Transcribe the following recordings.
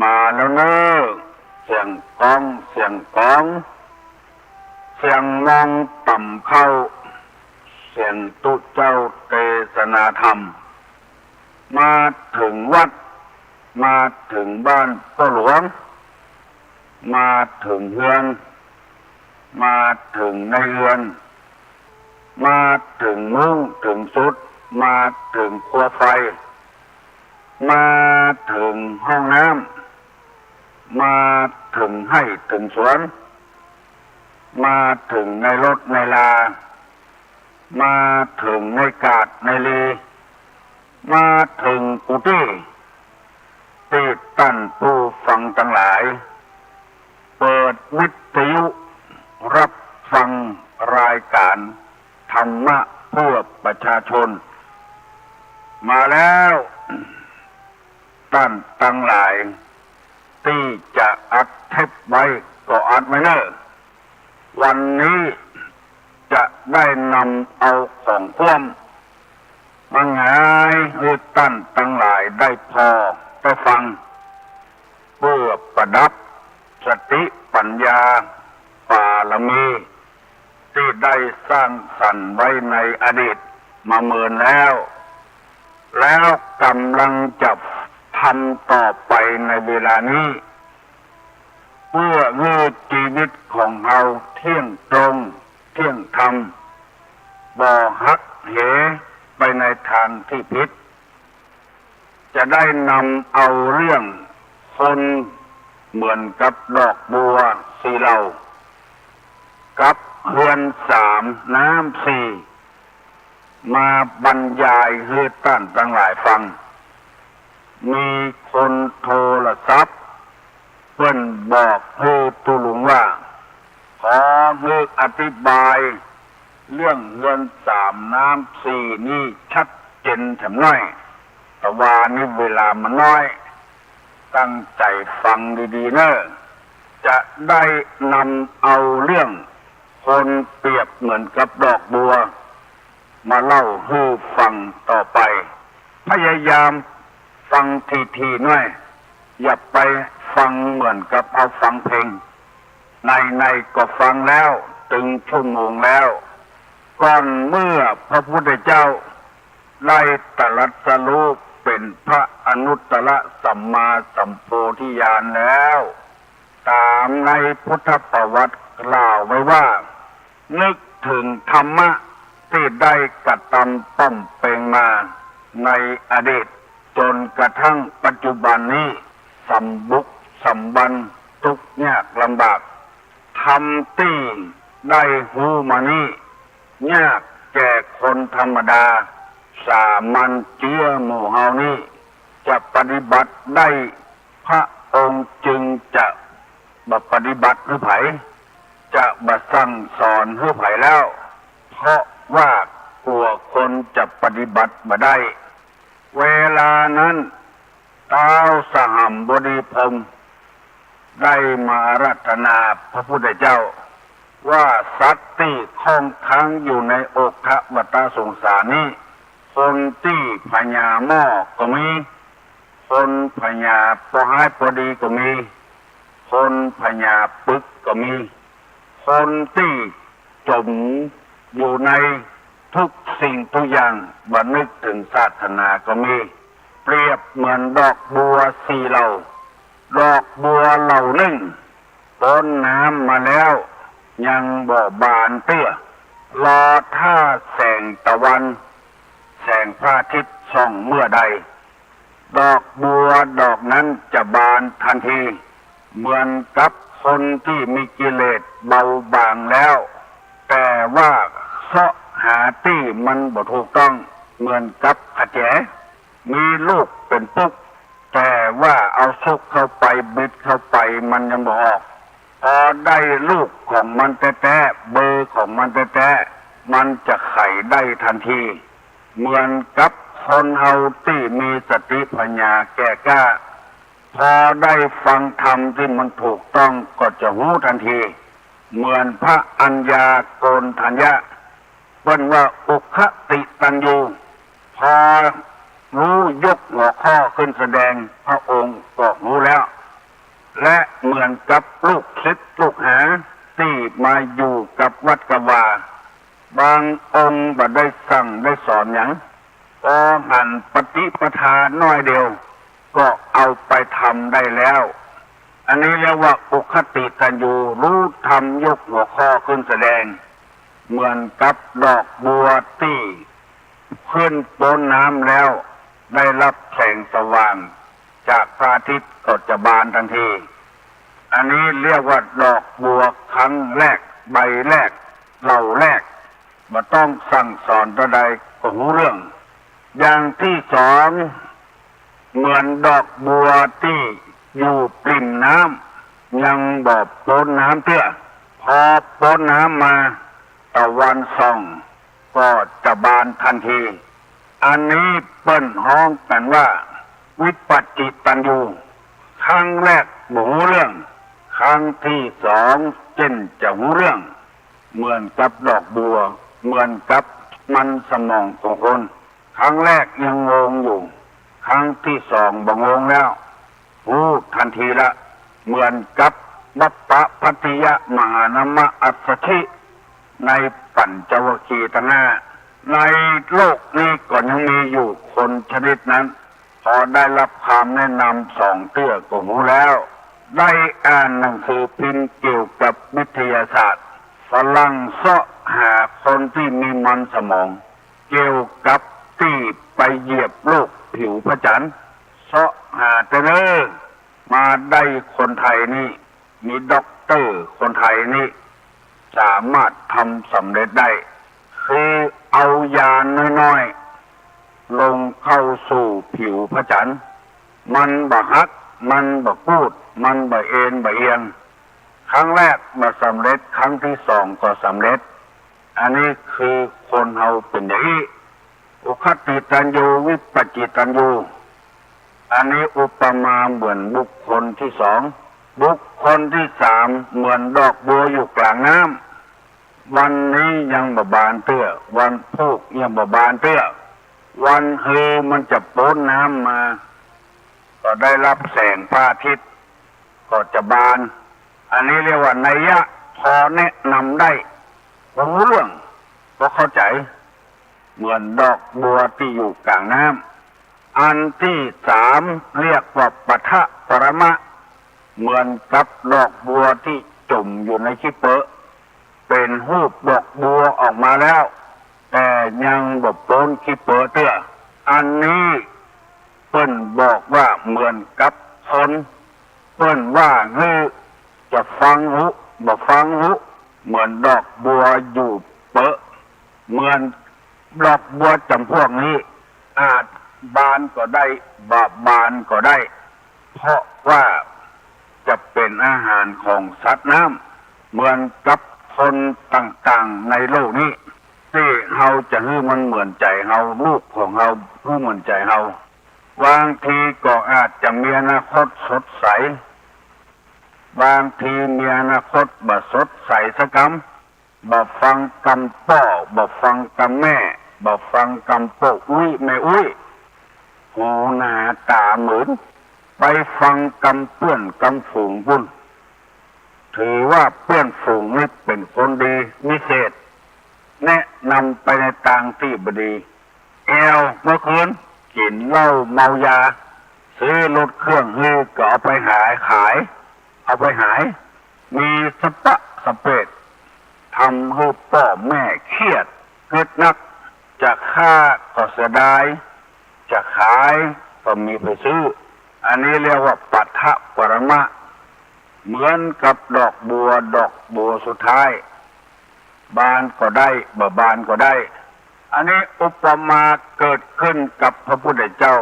มาแล้วเนอะเสียงก้องเสียงก้องเสียงมองต่ำเข้าเสียงตุเจ้าเทศนาธรรมมาถึงวัดมาถึงบ้านพ่อหลวงมาถึงเรือนมาถึงในเรือนมาถึงมุ้งถึงสุดมาถึงครัวไฟมาถึงห้องน้ำมาถึงให้ถึงสวนมาถึงในรถในลามาถึงในกาดในลีมาถึงกุฏิที่ตั้นผู้ฟังทั้งหลายเปิดวิทยุรับฟังรายการธรรมะเพื่อประชาชนมาแล้วตั้นทั้งหลายที่จะอัดเทปไว้ก็อัดไว้เนอะวันนี้จะได้นำเอาของพ่วงมาหงายให้ตั้นทั้งหลายได้พอได้ฟังเพื่อประดับสติปัญญาบารมีที่ได้สร้างสรรค์ไว้ในอดีตมาเมินแล้วกำลังจะทำต่อไปในเวลานี้เพื่อเมื่อชีวิตของเราเที่ยงตรงเที่ยงธรรมบ่หักเหไปในทางที่ผิดจะได้นำเอาเรื่องคนเหมือนกับดอกบัวสีเหลากับเรือนสามน้ำสี่มาบรรยายให้ท่านทั้งหลายฟังมีคนโทรศัพท์เพิ่นบอกให้ตุลุงว่าขอให้อธิบายเรื่องเรือนสามน้ำสี่นี่ชัดเจนแถมน้อยแต่ว่านี่เวลามันน้อยตั้งใจฟังดีๆเนอะจะได้นำเอาเรื่องคนเปรียบเหมือนกับดอกบัวมาเล่าให้ฟังต่อไปพยายามฟังทีๆหน่อยอย่าไปฟังเหมือนกับเอาฟังเพลงในก็ฟังแล้วถึงชั่วโมงแล้วก่อนเมื่อพระพุทธเจ้าได้ตรัสรู้เป็นพระอนุตตรสัมมาสัมโพธิญาณแล้วตามในพุทธประวัติกล่าวไว้ว่านึกถึงธรรมะที่ได้กระทำป้อมเป็นมาในอดีตจนกระทั่งปัจจุบันนี้สัมบุกสัมบันทุกข์ยากลำบากทำที่ได้หูมานี้ยากแก่คนธรรมดาสามัญเจียหมู่เฮานี้จะปฏิบัติได้พระองค์จึงจะปฏิบัติหรือไผจะสั่งสอนหรือไผแล้วเพราะว่ากลัวคนจะปฏิบัติบ่ได้เวลานั้นท้าวสหัมบดีพรหมได้มาอาราธนาพระพุทธเจ้าว่าสัตว์ที่คล้องค้างอยู่ในโอคะวัฏสงสารนี้คนที่พญาหม้อก็มีคนพญาปอให้พอดีก็มีคนพญาปึกก็มีคนที่จมอยู่ในทุกสิ่งทุกอย่างบันึกถึงศาสนาก็มีเปรียบเหมือนดอกบัวสีเหลาดอกบัวเหล่านึงต้นน้ำมาแล้วยังบ่บานเตี้ยรอท่าแสงตะวันแสงพระอาทิตย์ส่องเมื่อใดดอกบัวดอกนั้นจะบานทันทีเหมือนกับคนที่มีกิเลสเบาบางแล้วแต่ว่าเสาะหาที่มันบ่ถูกต้องเหมือนกับขะแจมีลูกเป็นปุ๊กแต่ว่าเอาซุกเข้าไปบิดเข้าไปมันยังบ่ออกพอได้ลูกของมันแท้ๆเบอร์ของมันแท้ๆมันจะไข่ได้ทันทีเหมือนกับคนเฮาที่มีสติปัญญาแก่กล้าพอได้ฟังธรรมที่มันถูกต้องก็จะรู้ทันทีเหมือนพระอัญญาโกณฑัญญะเพิ่นว่าอุคติตัญญูพอรู้ยกหัวข้อขึ้นแสดงพระองค์ก็รู้แล้ว พ และเหมือนกับลูกศิษย์ลูกหาที่มาอยู่กับวัดกวาบางองค์บ่ได้สั่งได้สอนอย่างก็หันปฏิปทาน้อยเดียวก็เอาไปทำได้แล้วอันนี้เรียกว่าอุคติตัญญูรู้ธรรมยกหัวข้อขึ้นแสดงเหมือนกับดอกบัวที่ขึ้นบนน้ำแล้วได้รับแสงสว่างจากพระอาทิตย์ก็จะบานทันทีอันนี้เรียกว่าดอกบัวครั้งแรกใบแรกเหล่าแรกมาต้องสั่งสอนตัวใดก็รู้เรื่องอย่างที่สองเหมือนดอกบัวที่อยู่ปริ่มน้ำยังบ่โพ้นน้ำเตื้อพอโพ้นน้ำมาตะวันส่องก็จะบานทันทีอันนี้เปิ้นฮ้องกันว่าวิปัสสิตัญญูครั้งแรกบ่รู้เรื่องครั้งที่สองเช่นจะรู้เรื่องเหมือนกับดอกบัวเหมือนกับมันสมองของคนครั้งแรกยังงงอยู่ครั้งที่สองบ่งงแล้วรู้ทันทีละเหมือนกับวัปปะพัทธิยมหานามะอัสสชิในปัญจวัคคีย์ทั้งห้าในโลกนี้ก็ยังมีอยู่คนชนิดนั้นพอได้รับคำแนะนำสองเตื้อก็รู้แล้วได้อ่านหนังสือพิมพ์เกี่ยวกับวิทยาศาสตร์ฝรั่งเสาะหาคนที่มีมันสมองเกี่ยวกับที่ไปเหยียบโลกผิวพระจันทร์เสาะหาแต่เนิ่นมาได้คนไทยนี่มีด็อกเตอร์คนไทยนี่สามารถทำสำเร็จได้คือเอายาน้อยๆลงเข้าสู่ผิวพระจันทร์มันบ่ฮักมันบ่พูดมันบ่เอ็นบ่เอียงครั้งแรกมาสำเร็จครั้งที่สองก็สำเร็จอันนี้คือคนเฮาเป็นอย่างนี้อุคติตัญญูวิปัสสิตัญญูอันนี้อุปมาเหมือนบุคคลที่สองบุคคลที่สามเหมือนดอกบัวอยู่กลางน้ำวันนี้ยังบ่บานเตื้อวันพุธยังบ่บานเตื้อวันเฮมันจะโป้นน้ำมาก็ได้รับแสงพระอาทิตย์ก็จะบานอันนี้เรียกว่านัยยะพอแนะนำได้รู้เรื่องก็เข้าใจเหมือนดอกบัวที่อยู่กลางน้ำอันที่สามเรียกว่าปัทะปรมะเหมือนกับดอกบัวที่จมอยู่ในขี้เปอะเป็นรูปดอกบัวออกมาแล้วแต่ยังบ่โป้นขี้เปอะเตื้ออันนี้เปิ้นบอกว่าเหมือนกับคนเปิ้นว่าจะฟังหูบ่ฟังหูเหมือนดอกบัวอยู่เปอะเหมือนดอกบัวจำพวกนี้อาจบานก็ได้บานก็ได้เพราะว่าจะเป็นอาหารของสัตว์น้ำเหมือนกับคนต่างๆในโลกนี้ที่เฮาจะให้มันเหมือนใจเฮาลูกของเฮาผู้เหมือนใจเฮาบางทีก็อาจจะมีอนาคตสดใสบางทีมีอนาคตบ่สดใสสักคำบ่ฟังคำพ่อบ่ฟังคำแม่บ่ฟังคำพ่ออุ้ยแม่อุ้ยหูหน้าตาเหมือนไปฟังคำเพื่อนคำฝูงบุญถือว่าเพื่อนฝูงนี่เป็นคนดีมิเศษแนะนำไปในทางที่บดีแอลเมื่อคืนกินเหล้าเมายาซื้อรถเครื่องฮือก็เอาไปขายเอาไปหายมีสปะสเปดทำให้พ่อแม่เครียดเกิดนักจะฆ่าก็เสียดายจะขายก็มีไปซื้ออันนี้เรียกว่าปัทถปรมะเหมือนกับดอกบัวสุดท้ายบานก็ได้บ่บานก็ได้อันนี้อุปมาเกิดขึ้นกับพระพุทธเจ้า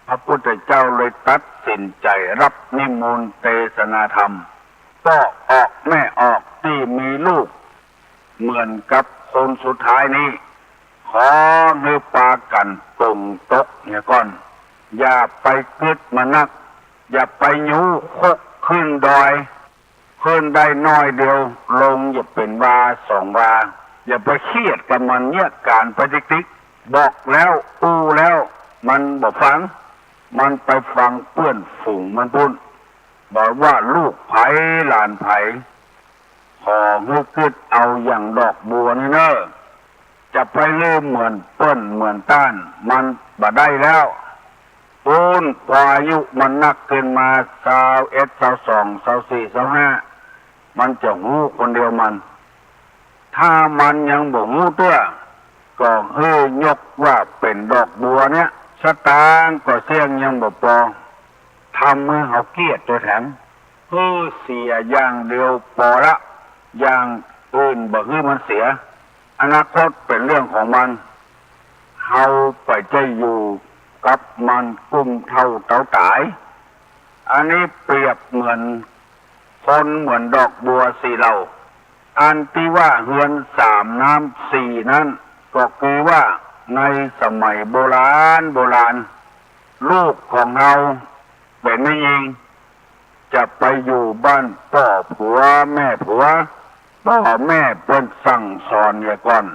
พระพุทธเจ้าเลยตัดสินใจรับนิมนต์เทศนาธรรมก็ออกแม่ออกที่มีลูกเหมือนกับคนสุดท้ายนี้ขอเนื้อปากันตรงตกเนี่ยก่อนอย่าไปกึดมานักอย่าไปยูคกขึ้นดอยขึ้นได้น้อยเดียวลงอย่าเป็นวาสองวาอย่าไปเครียดกับมันเนี่ยการปฏิทิกบอกแล้วแล้วมันบอกฟังมันไปฟังเพื่อนฝูงมันพุ่น บอกว่าลูกไผ่หลานไผ่ขอให้คิดเอาอย่างดอกบัวนี่เนอะจะไปเลื่อเหมือนเปิ้นเหมือนต้านมันบ่ได้แล้วปูนกว่าอายุมันนักขึ้นมา21 22 24 25มันจะหูคนเดียวมันถ้ามันยังบ่หูตัวก็ยกว่าเป็นดอกบัวเนี่ยสตางค์ก็เสี่ยงยังบ่พอทำให้เขาเกลียดตัวแถมเสียอย่างเดียวพอละอย่างอื่นบ่มันเสียอนาคตเป็นเรื่องของมันเฮาไปจะอยู่กับมันกุ้มเท่าเต่าตายอันนี้เปรียบเหมือนคนเหมือนดอกบัวสีเหล่าอันที่ว่าเฮือน3 น้ำ 4นั้นก็คือว่าในสมัยโบราณลูกของเราเป็นไม่ยิงจะไปอยู่บ้านพ่อผัวแม่ผัวพ่อแม่เป็นสั่งสอนเนี่ยก่อน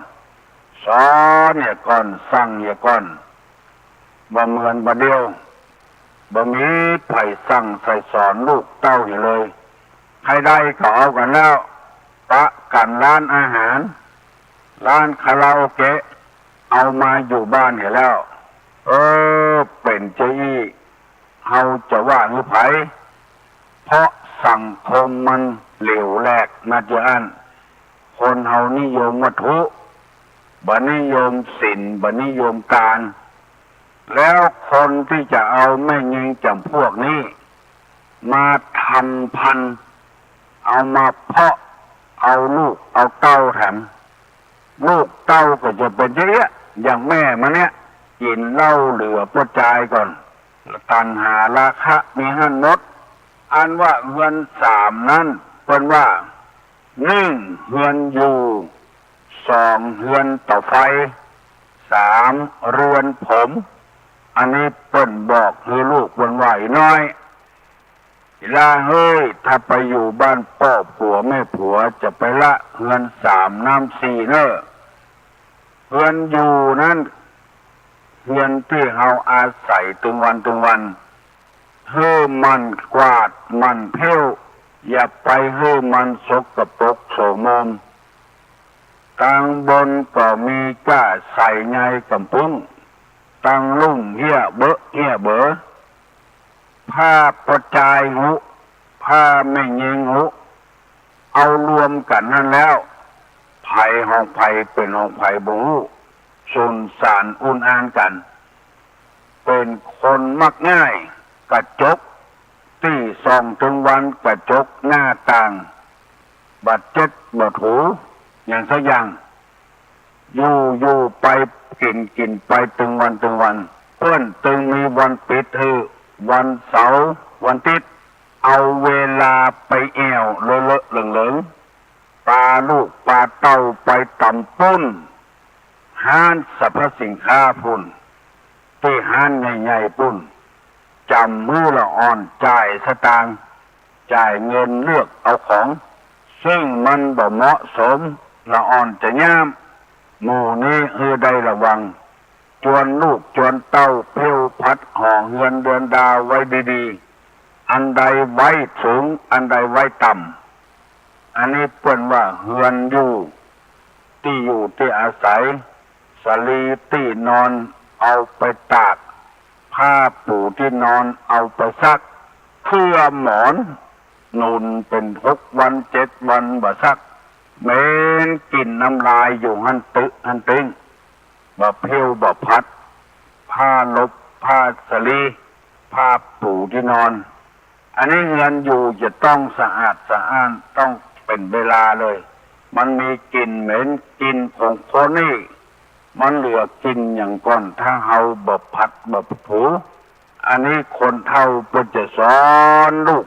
สอนเนี่ยก่อนสั่งเนี่ยก่อนบ่เหมือนบ่เดียวบ่มีไผสั่งใส่สอนลูกเต้าอยู่เลยใครได้ก็เอากันแล้วปะกันร้านอาหารร้านคาราโอเกะเอามาอยู่บ้านอยู่แล้วเป็นเจ้าอี้เฮาจะว่าหรือไผเพราะสังคมมันเหลวแหลกนะจ๊ะอันคนเฮานิยมวัตถุบ่นิยมศีลบ่นิยมการแล้วคนที่จะเอาแม่ยิงจำพวกนี้มาทำพันธุ์เอามาเพาะเอาลูกเอาเต้าแถมลูกเต้าก็จะเป็นเยอะอย่างแม่มันเนี่ยกินเหล้าเหลือประจายก่อนตัณหาราคะมีหันนดอันว่าเฮือน3นั้นเป็นว่า1เฮือนอยู่2เฮือนต่อไฟ3เรือนผมอันนี้เปิ้นบอกคือลูกวันไหวน้อยล่าถ้าไปอยู่บ้านพ่อผัวแม่ผัวจะไปละเฮือน3 น้ำ 4เนอะเฮือนอยู่นั้นเฮือนที่เฮาอาศัยตึงวันมันกวาดมันเพี้ยวอย่าไปมันสกปรกโสมมกลางบนก็มีก้าใส่ไงกำปุ้งตังลุ่มเหี้ยเบอผ้าประจายหุผ้าไม่ยิงหุเอารวมกันนั่นแล้วไผ่ห้องไผ่เป็นห้องไผ่บูสุนสารอุ่นอ่านกันเป็นคนมักง่ายกระจกที่ส่องถึงวันกระจกหน้าต่างบัดเจ็ดบัดหูอย่างสักอย่างอยู่ไปกินไปตึงวันเพื่อนตึงมีวันปิดวันเสาร์วันอาทิตย์เอาเวลาไปแอวเลอะเหลืองปลาลูกปลาเต้าไปตำปุ้นห้านสรรพสินค้าพุ่นที่ห้านใหญ่ๆปุ้นจำมือละอ่อนจ่ายสตางค์จ่ายเงินเลือกเอาของซึ่งมันบ่เหมาะสมละอ่อนจะย่ามหมู่นี้ได้ระวังจวนลูกจวนเต้าเพี้ยวพัดห่อเงินเดือนดาวไว้ดีๆอันใดไว้สูงอันใดไว้ต่ำอันนี้เปิ้นว่าเฮือนอยู่ที่อาศัยสลีที่นอนเอาไปตากผ้าปูที่นอนเอาไปซักเพื่อหมอนนุนเป็น6 วัน 7 วันบ่ซักเหม็นกลิ่นน้ำลายอยู่หันตึงบ่เพี้ยวบ่พัดผ้าลบผ้าสลีผ้าปูที่นอนอันนี้เงินอยู่จะต้องสะอาดต้องเป็นเวลาเลยมันมีกลิ่นเหม็นกลิ่นของคนนี่มันเหลือกินอย่างก่อนถ้าเฮาบ่พัดบ่ถูอันนี้คนเฒ่าเพิ่นจะสอนลูก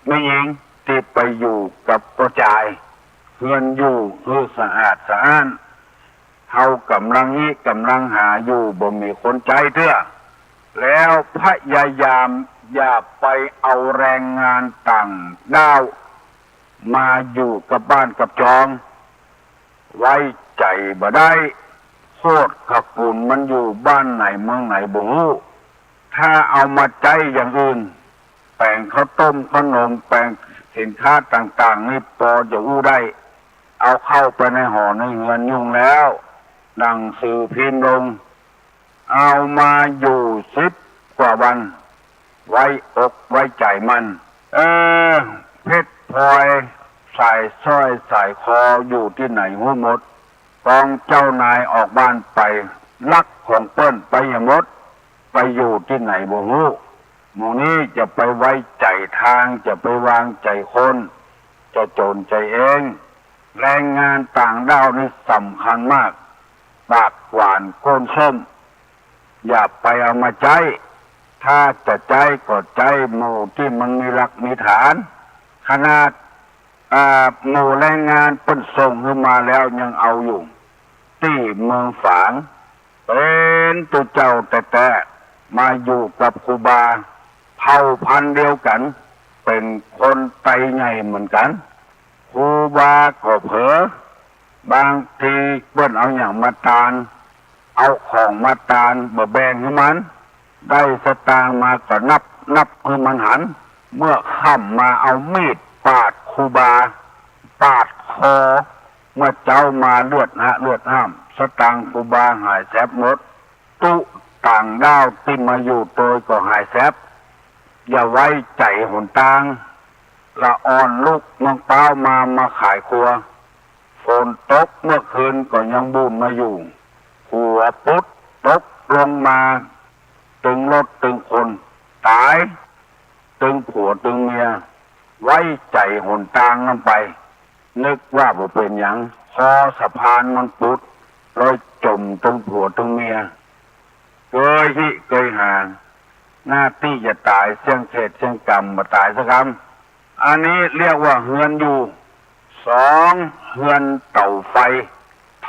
ไม่ยิงที่ไปอยู่กับประจายเฮือนอยู่สะอาดเฮากำลังหาอยู่บ่มีคนใจเตื้อแล้วพยายามอย่าไปเอาแรงงานต่างด้าวมาอยู่กับบ้านกับจองไว้ใจบ่ได้โคตรขับปุ่นมันอยู่บ้านไหนเมืองไหนบ่รู้ถ้าเอามาใจอย่างอื่น แปลงข้าวต้มขนมแปลงสินค้าต่างๆนี่พอจะอู้ได้เอาเข้าไปในห่อในเงินยุ่งแล้วหนังสือพิมพ์ลงเอามาอยู่10 กว่าวันไว้อกไว้ใจมันเพชรพลอยสายสร้อยสายคออยู่ที่ไหนหัวหมดกองเจ้านายออกบ้านไปลักของเปิ้นไปอย่างหมดไปอยู่ที่ไหนบ่รู้หมู่นี้จะไปไว้ใจทางจะไปวางใจคนจะโจรใจเองแรงงานต่างด้าวนี่สำคัญมากปากหวานก้นส้มอย่าไปเอามาใจถ้าจะใจก็ใจหมู่ที่มันมีหลักมีฐานขนาดหมู่แรงงานเปิ้นส่งขึ้นมาแล้วยังเอาอยู่ที่เมืองฝางเป็นตัวเจ้าแต่มาอยู่กับครูบาเผ่าพันธุ์เดียวกันเป็นคนไตใหญ่เหมือนกันครูบาก็เผลอบางทีเปิ้นเอาอย่างมาตานเอาของมาตานบ่แบ่งให้มันได้สตางค์มาก็นับให้มันหันเมื่อค่ำมาเอามีดปาดครูบาปาดคอเมื่อเจ้ามาเลือดห้ามสตางค์ครูบาหายแสบหมดตุต่างด้าวที่มาอยู่โดยก็หายแสบอย่าไว้ใจหนตางละอ่อนลูกน้องเป้ามาขายครัวฝนตกเมื่อคืนก็ยังบุญมาอยู่หัวปุ๊ดตกลงมาตึงรถตึงคนตายตึงผัวตึงเมียไว้ใจหนตางนั่นไปนึกว่าบ่เป็นหยังพอสะพานมันปุดลอยจมตึงผัวตึงเมียเคยหาหน้าที่จะตายเสี่ยงเศษเสี่ยงกรรมมาตายสักคำอันนี้เรียกว่าเฮือนอยู่2เฮือนเต่าไฟ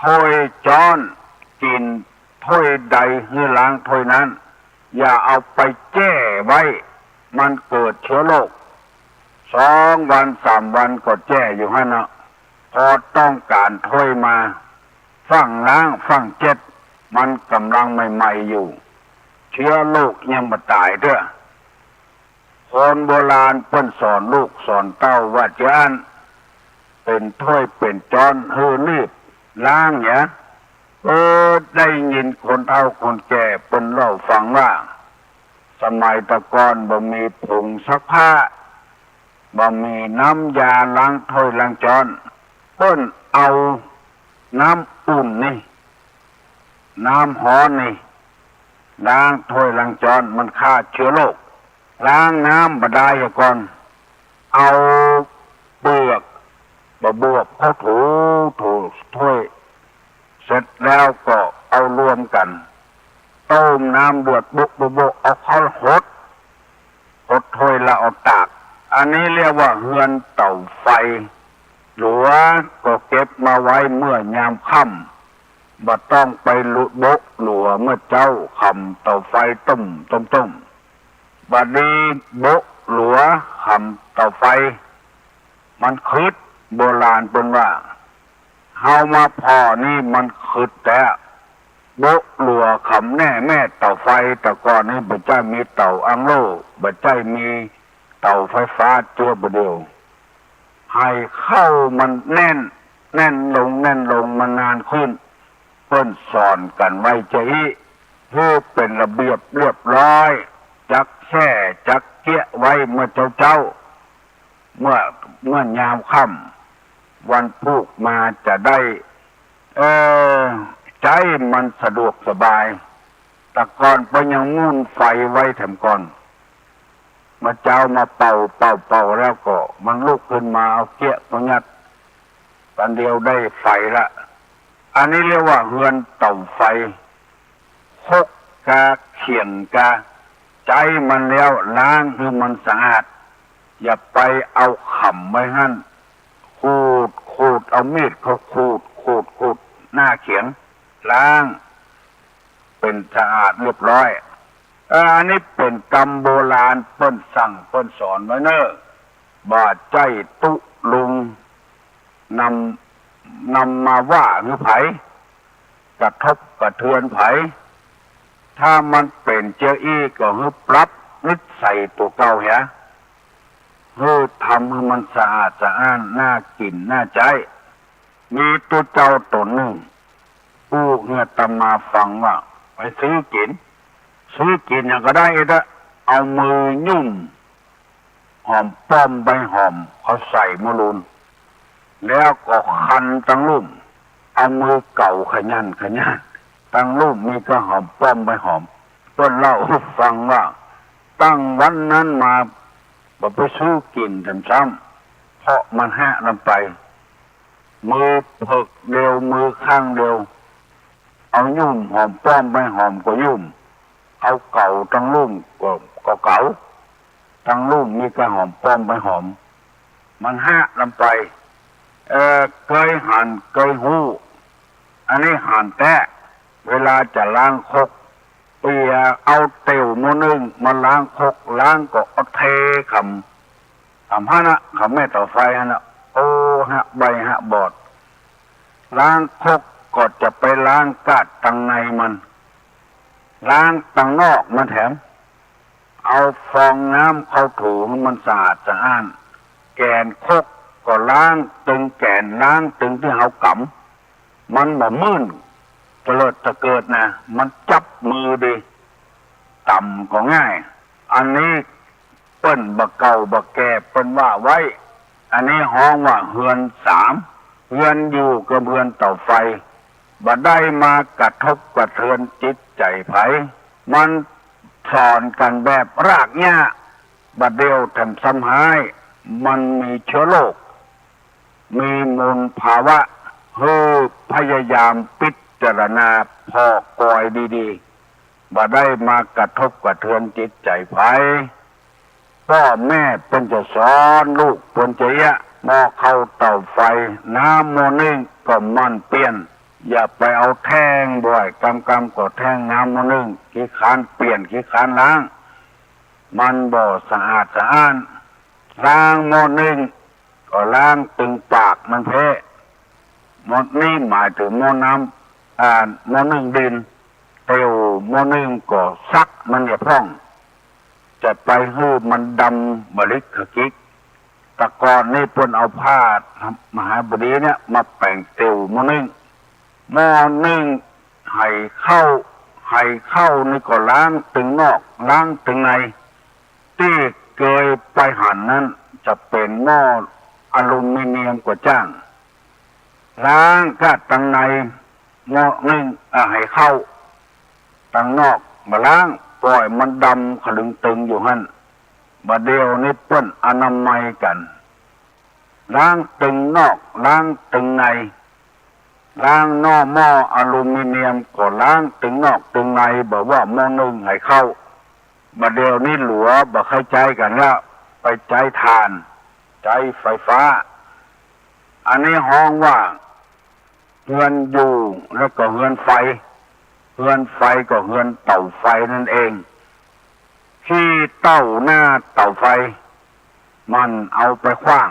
ถ้วยจ้อนกินถ้วยใดเฮือล้างถ้วยนั้นอย่าเอาไปแจ้ไว้มันเกิดเชื้อโรค2 วัน 3 วันก็แจ้อยู่ให้นะพอต้องการถ้วยมาฝั่งล้างฝั่งเจ็ดมันกำลังใหม่ๆอยู่เชื้อโรคยังมาตายเด้อคนโบราณเพิ่นสอนลูกสอนเต้าว่าจานเป็นถ้วยเป็นจอนรีบล้างเนี่ยได้ยินคนเฒ่าคนแก่เพิ่นเล่าฟังว่าสมัยตะก่อนบ่มีผงซักผ้าบ่มีน้ำยาล้างถ้วยล้างจานเพิ่นเอาน้ำอุ่นนี่น้ำฮ้อนนี่ล้างถ้วยล้างจานมันฆ่าเชื้อโรคล้างน้ำบาดาลก่อนเอาเบือกบวกเขาถูถ้วยเสร็จแล้วก็เอารวมกันต้มน้ำเดือดบุกเอาเข้าหดถ้วยแล้วเอาตากอันนี้เรียกว่าเฮือนเต่าไฟหลัวก็เก็บมาไว้เมื่อยามค่ำบ่ต้องไปลุบกหลัวเมื่อเจ้าคำเต่าไฟต้มบัดนี้บกหลัวคำเต่าไฟมันคืดโบราณเป็นว่าเฮามาพอนี่มันคืดแต่บกหลัวคำแน่แม่เต่าไฟแต่ก่อนนี้บ่ใจมีเต่าอังโลบ่ใจมีเต่าไฟฟ้าตัวบ่เดียวให้เข้ามันแน่นลงมันนานขึ้นเพิ่นสอนกันไว้จะเพื่อเป็นระเบียบเรียบร้อยจักแช่จักเกี้ยไว้เมื่อเจ้าเมื่อยามค่ำวันพุกมาจะได้ใจมันสะดวกสบายแต่ก่อนไปยังมุ่นไฟไว้แถมก่อนมาเจ้ามาเป่าแล้วก็มันลุกขึ้นมาเอาเกี้ยมางัดตอนเดียวได้ไฟละอันนี้เรียกว่าเฮือนเต่าไฟคกกาเขียงกาใจมันแล้วล้างคือมันสะอาดอย่าไปเอาขำไว้หั่นขูดเอามีดเขาขูดหน้าเขียงล้างเป็นสะอาดเรียบร้อยอันนี้เป็นกรรมโบราณเปิ้นสั่งเปิ้นสอนไว้เนอะบาดใจตุลุงนำมาว่าหรือไผกระทบกระเทือนไผถ้ามันเป็นเจ้าอี้ก็ฮึปรับนิสัยตัวเก่าเหรอ ทำให้มันสะอาดสะอ้านน่ากินน่าใจมีตัวเจ้าตนหนึ่งผู้เนี่ยตามมาฟังว่าไปซื้อกินอย่างก็ได้ละเอามือยุ่มหอมป้อมใบหอมเขาใส่มะรุนแล้วก็คันตั้งลุ่มเอามือเก่าขยันตั้งลุ่มมีก็หอมป้อมใบหอมต้นเล่าให้ฟังว่าตั้งวันนั้นมาไปซื้อกินซ้ำเพราะมันแห้ลงไปมือเพิกเดียวมือข้างเดียวเอายุ่มหอมป้อมใบหอมก็ยุ่มเอาเก่าตั้งลุ่มก็เก่าตั้งลุ่มมีก็หอมป้อมใบหอมมันแห้ลงไปเคยหั่นเคยหู้อันนี้หั่นแท้เวลาจะล้างคกเปียเอาเตียวโมนึงมาล้างคกล้างก็เอาเทคำฮะนะคำแม่ต่อไฟฮะนะโอ้ฮะใบฮะบอดล้างคกก็จะไปล้างกาดตังในมันล้างตังนอกมันแถมเอาฟองน้ำเข้าถูมันสะอาดสะอ้านแกนคกก็ล้างตึงแกนล้างตึงที่เอากำมันบ่มื่นเกิดนะมันจับมือดีต่ำก็ง่ายอันนี้เปิ้นบะเก่าบะแก่เปิ้นว่าไว้อันนี้ห้องว่าเฮือนสามเฮือนอยู่กับเฮือนเต่าไฟบ่ได้มากระทบกระเทือนจิตใจไผมันสอนกันแบบรากหญ้าบัดเดียวทำซ้ำหายมันมีเชื้อโรคมีมลภาวะพยายามพิจารณาพอกอยดีๆบ่ได้มากระทบกระเทือนจิตใจไผพ่อแม่เป็นจะสอนลูกเป็นจะยะหม้อเข้าเตาไฟน้ำโมนึ่งก็มันเปลี่ยนอย่าไปเอาแท่งบ่อยกำก็แท่งน้ำโมนึ่งขี้คานเปลี่ยนขี้คานล้างมันบ่สะอาดสะอ้านล้างโมนึ่งก็ล้างตึงปากมันเพะหมดนี้หมายถึงโมน้ำโมนึ่งดินเตียวโมนึ่งก็ซักมันอย่าพร่องจะไปฮื้อมันดำบริกขกิกตะกอนนี่เพิ่นเอาผ้ามหาบดีเนี่ยมาแป่งเตียวโมนึ่งให้เข้านี่ก็ล้างตึงนอกล้างตึงในที่เคยไปหั่นนั้นจะเป็นหม้ออลูมิเนียมกว่าจ้างล้างก็ตังในหม้อนึ่งให้เข้าตังนอกมาล้างปล่อยมันดำขลึงตึงอยู่หั่นบัดเดียวนี่เปิ้นอนามัยกันล้างตึงนอกล้างตึงในล้างนอกหม้ออลูมิเนียมก็ล้างตึงนอกตึงในบอกว่าหม้อนึ่งให้เข้าบัดเดียวนี้หลัวบ่เข้าใจกันแล้วไปใจทานใจไฟฟ้าอันนี้ห้องว่าเฮือนอยู่แล้วก็เฮือนไฟก็เฮือนเต่าไฟนั่นเองที่เต้าหน้าเต่าไฟมันเอาไปขว้าง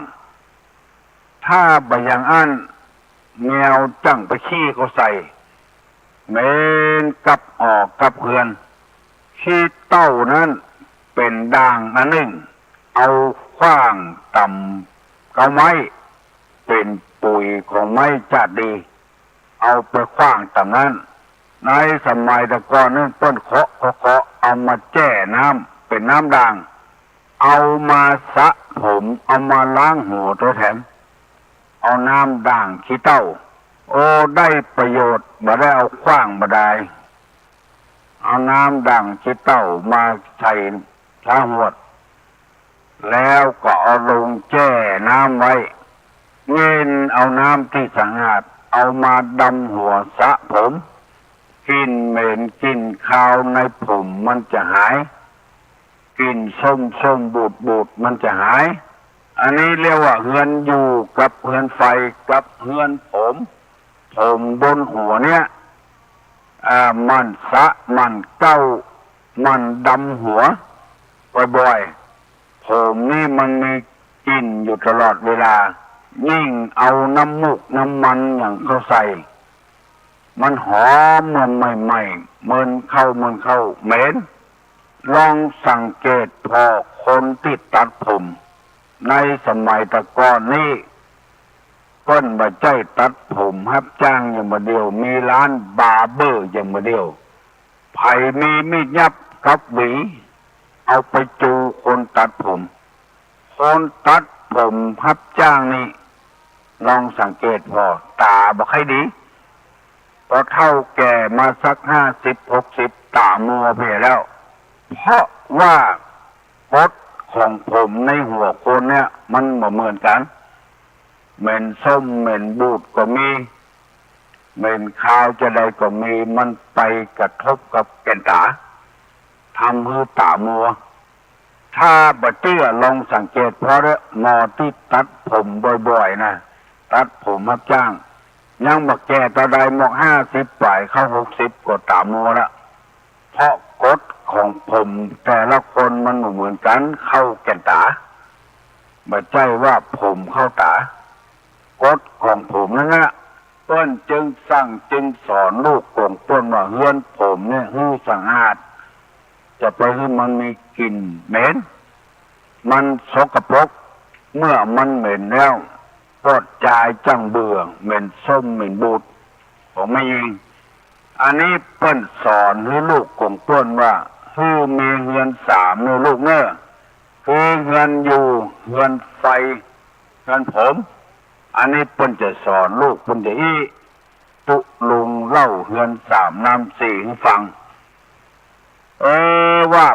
ถ้าบอย่างอันแมวจังไปขี้ก็ใส่เมนกับออกกับเฮือนขี้เต้านั้นเป็นด่างอันหนึ่งเอาขว้างต่ำเกาไม้เป็นปุ๋ยของไม้จัดดีเอาไปขว้างต่ำนั้นในสมัยตะกอนนั้นต้นเคาะเอามาแจ้น้ำเป็นน้ำด่างเอามาสระผมเอามาล้างหัวตัวแถมเอาน้ำด่างขี้เต้าโอ้ได้ประโยชน์บ่ได้เอาขว้างบ่ได้เอาน้ำด่างขี้เต้ามาใส่ท้าหัวแล้วก็เอาลงแจ้น้ำไว้เงินเอาน้ำที่สะอาดเอามาดำหัวสระผมกินเหม็นกินคาวในผมมันจะหายกินส้มบูดมันจะหายอันนี้เรียกว่าเฮือนอยู่กับเฮือนไฟกับเฮือนผมบนหัวเนี่ยมันสะมันเก้ามันดำหัวบ่อยๆผมนี่มันมีกลิ่นอยู่ตลอดเวลายิ่งเอาน้ำมูกน้ำมันอย่างเขาใส่มันหอมมันใหม่ๆมันเข้าเหม็นลองสังเกตพอคนที่ตัดผม ในสมัยตะก่อนนี้เปิ้นบ่ใจตัดผมรับจ้างอย่างมาเดียวมีร้านบาร์เบอร์อย่างมาเดียวไผมีมีดยับกับหวีเอาไปจูคนตัดผมคนตัดผมรับจ้างนี่ลองสังเกตพอตาบ่ค่อยดีพอเท่าแก่มาสัก50-60ตามัวไปแล้วเพราะว่ากฎของผมในหัวคนเนี่ยมันบ่เหมือนกันเหม็นส้มเหม็นบูดก็มีเหม็นขาวจะใดก็มีมันไปกระทบกับแก่นตาทำให้ตามัวถ้าบ่เชื่อลองสังเกตเพราะหมอที่ตัดผมบ่อยๆนะตัดผมรับจ้างยังบ่แก่ตาใดหมอก50ปลายเข้า60ก็ตามัวละเพราะกฎของผมแต่ละคนมันบ่เหมือนกันเข้าแก่นตาบ่ใช่ว่าผมเข้าตากฎของผมนั่นนะเปิ้นจึงสั่งจึงสอนลูกของเปิ้นว่าเฮือนผมเนี่ยฮื้อสะอาดจะไปให้มันมีกลิ่นเหม็นมันสกปรกเมื่อมันเหม็นแล้วก็จายจังเบื่อเหม็นส้มเหม็นบูดผมไม่ยิงอันนี้เปิ้นสอนให้ลูกของเปิ้นว่าฮื้อมีเฮือน3เนื้อลูกเนื้อคือเฮือนอยู่เฮือนไฟเฮือนผมอันนี้เปิ้นจะสอนลูกเปิ้นจะตุลุงเล่าเฮือน3น้ำ4ให้ฟังว่า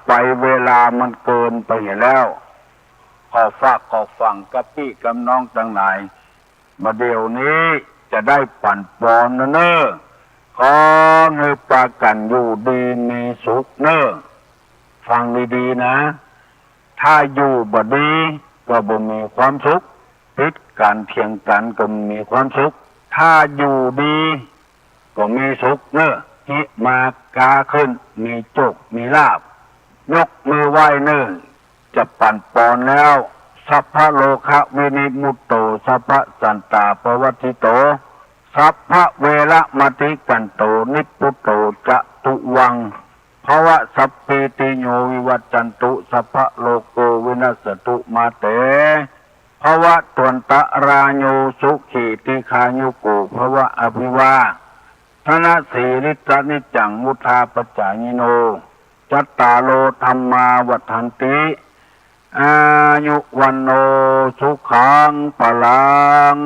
ไปเวลามันเกินไปแล้วขอฝากขอฟังกับพี่กับน้องทั้งหลายมาเดี๋ยวนี้จะได้ปั่นปอนนะเนอะขอให้ปากันอยู่ดีมีสุขเนอะฟังดีๆนะถ้าอยู่บ่ดีก็บ่มีความสุขพิดกันเถียงกันก็มีความสุขถ้าอยู่ดีก็มีสุขเนอะฮิมากาขึ้นมีโชคมีลาภยกมือไหว้เนอะจะปั่นปอนแล้วสัพพะโลคะวินิมุตโตสัพพะสันตาปวัตติโตสัพพะเวระมติกันโตนิพพุโตจะตุวังภวะสัพพิติโยวิวัจจันตุสัพพะโลโกวินัสตุมาเตภวะตวนตะราโยสุขีติคายุโกภวะอภิวาธนสีริตานิจังมุทาปจายิโนจัตตาโลธรรมาวัฏันติอายุวันโนสุขังปลัง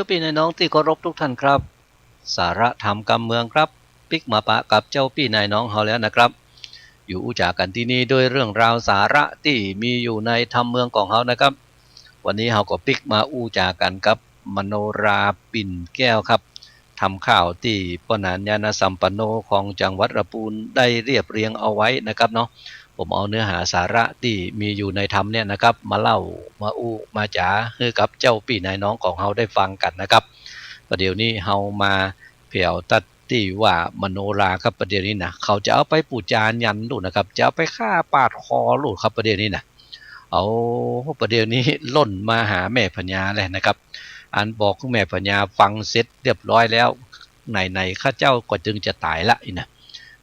ทุกปีในน้องที่เคารพทุกท่านครับสาระธรรมการเมืองครับปิกมาปะกับเจ้าพี่นายน้องเฮาแล้วนะครับอยู่อุจากันที่นี่ด้วยเรื่องราวสาระที่มีอยู่ในธรรมเมืองของเฮานะครับวันนี้เฮาก็ปิกมาอู้จากันกับมโนราปิ่นแก้วครับทำข่าวที่ปนานญาณสัมปันโนของจังหวัดระปูนได้เรียบเรียงเอาไว้นะครับเนาะผมเอาเนื้อหาสาระที่มีอยู่ในธรรมเนี่ยนะครับมาเล่ามาอู้มาจ๋าให้กับเจ้าพี่นายน้องของเฮาได้ฟังกันนะครับประเดี๋ยวนี้เฮามาเผียวตัดที่ว่ามโนราครับประเดี๋ยวนี้นะเขาจะเอาไปปูจานยันลูกนะครับจะเอาไปฆ่าปาดคอลูกครับประเดี๋ยวนี้นะเอาประเดี๋ยวนี้ล่นมาหาแม่พญาเลยนะครับอันบอกคุณแม่พญาฟังเสร็จเรียบร้อยแล้วไหนข้าเจ้าก็จึงจะตายละอีนะ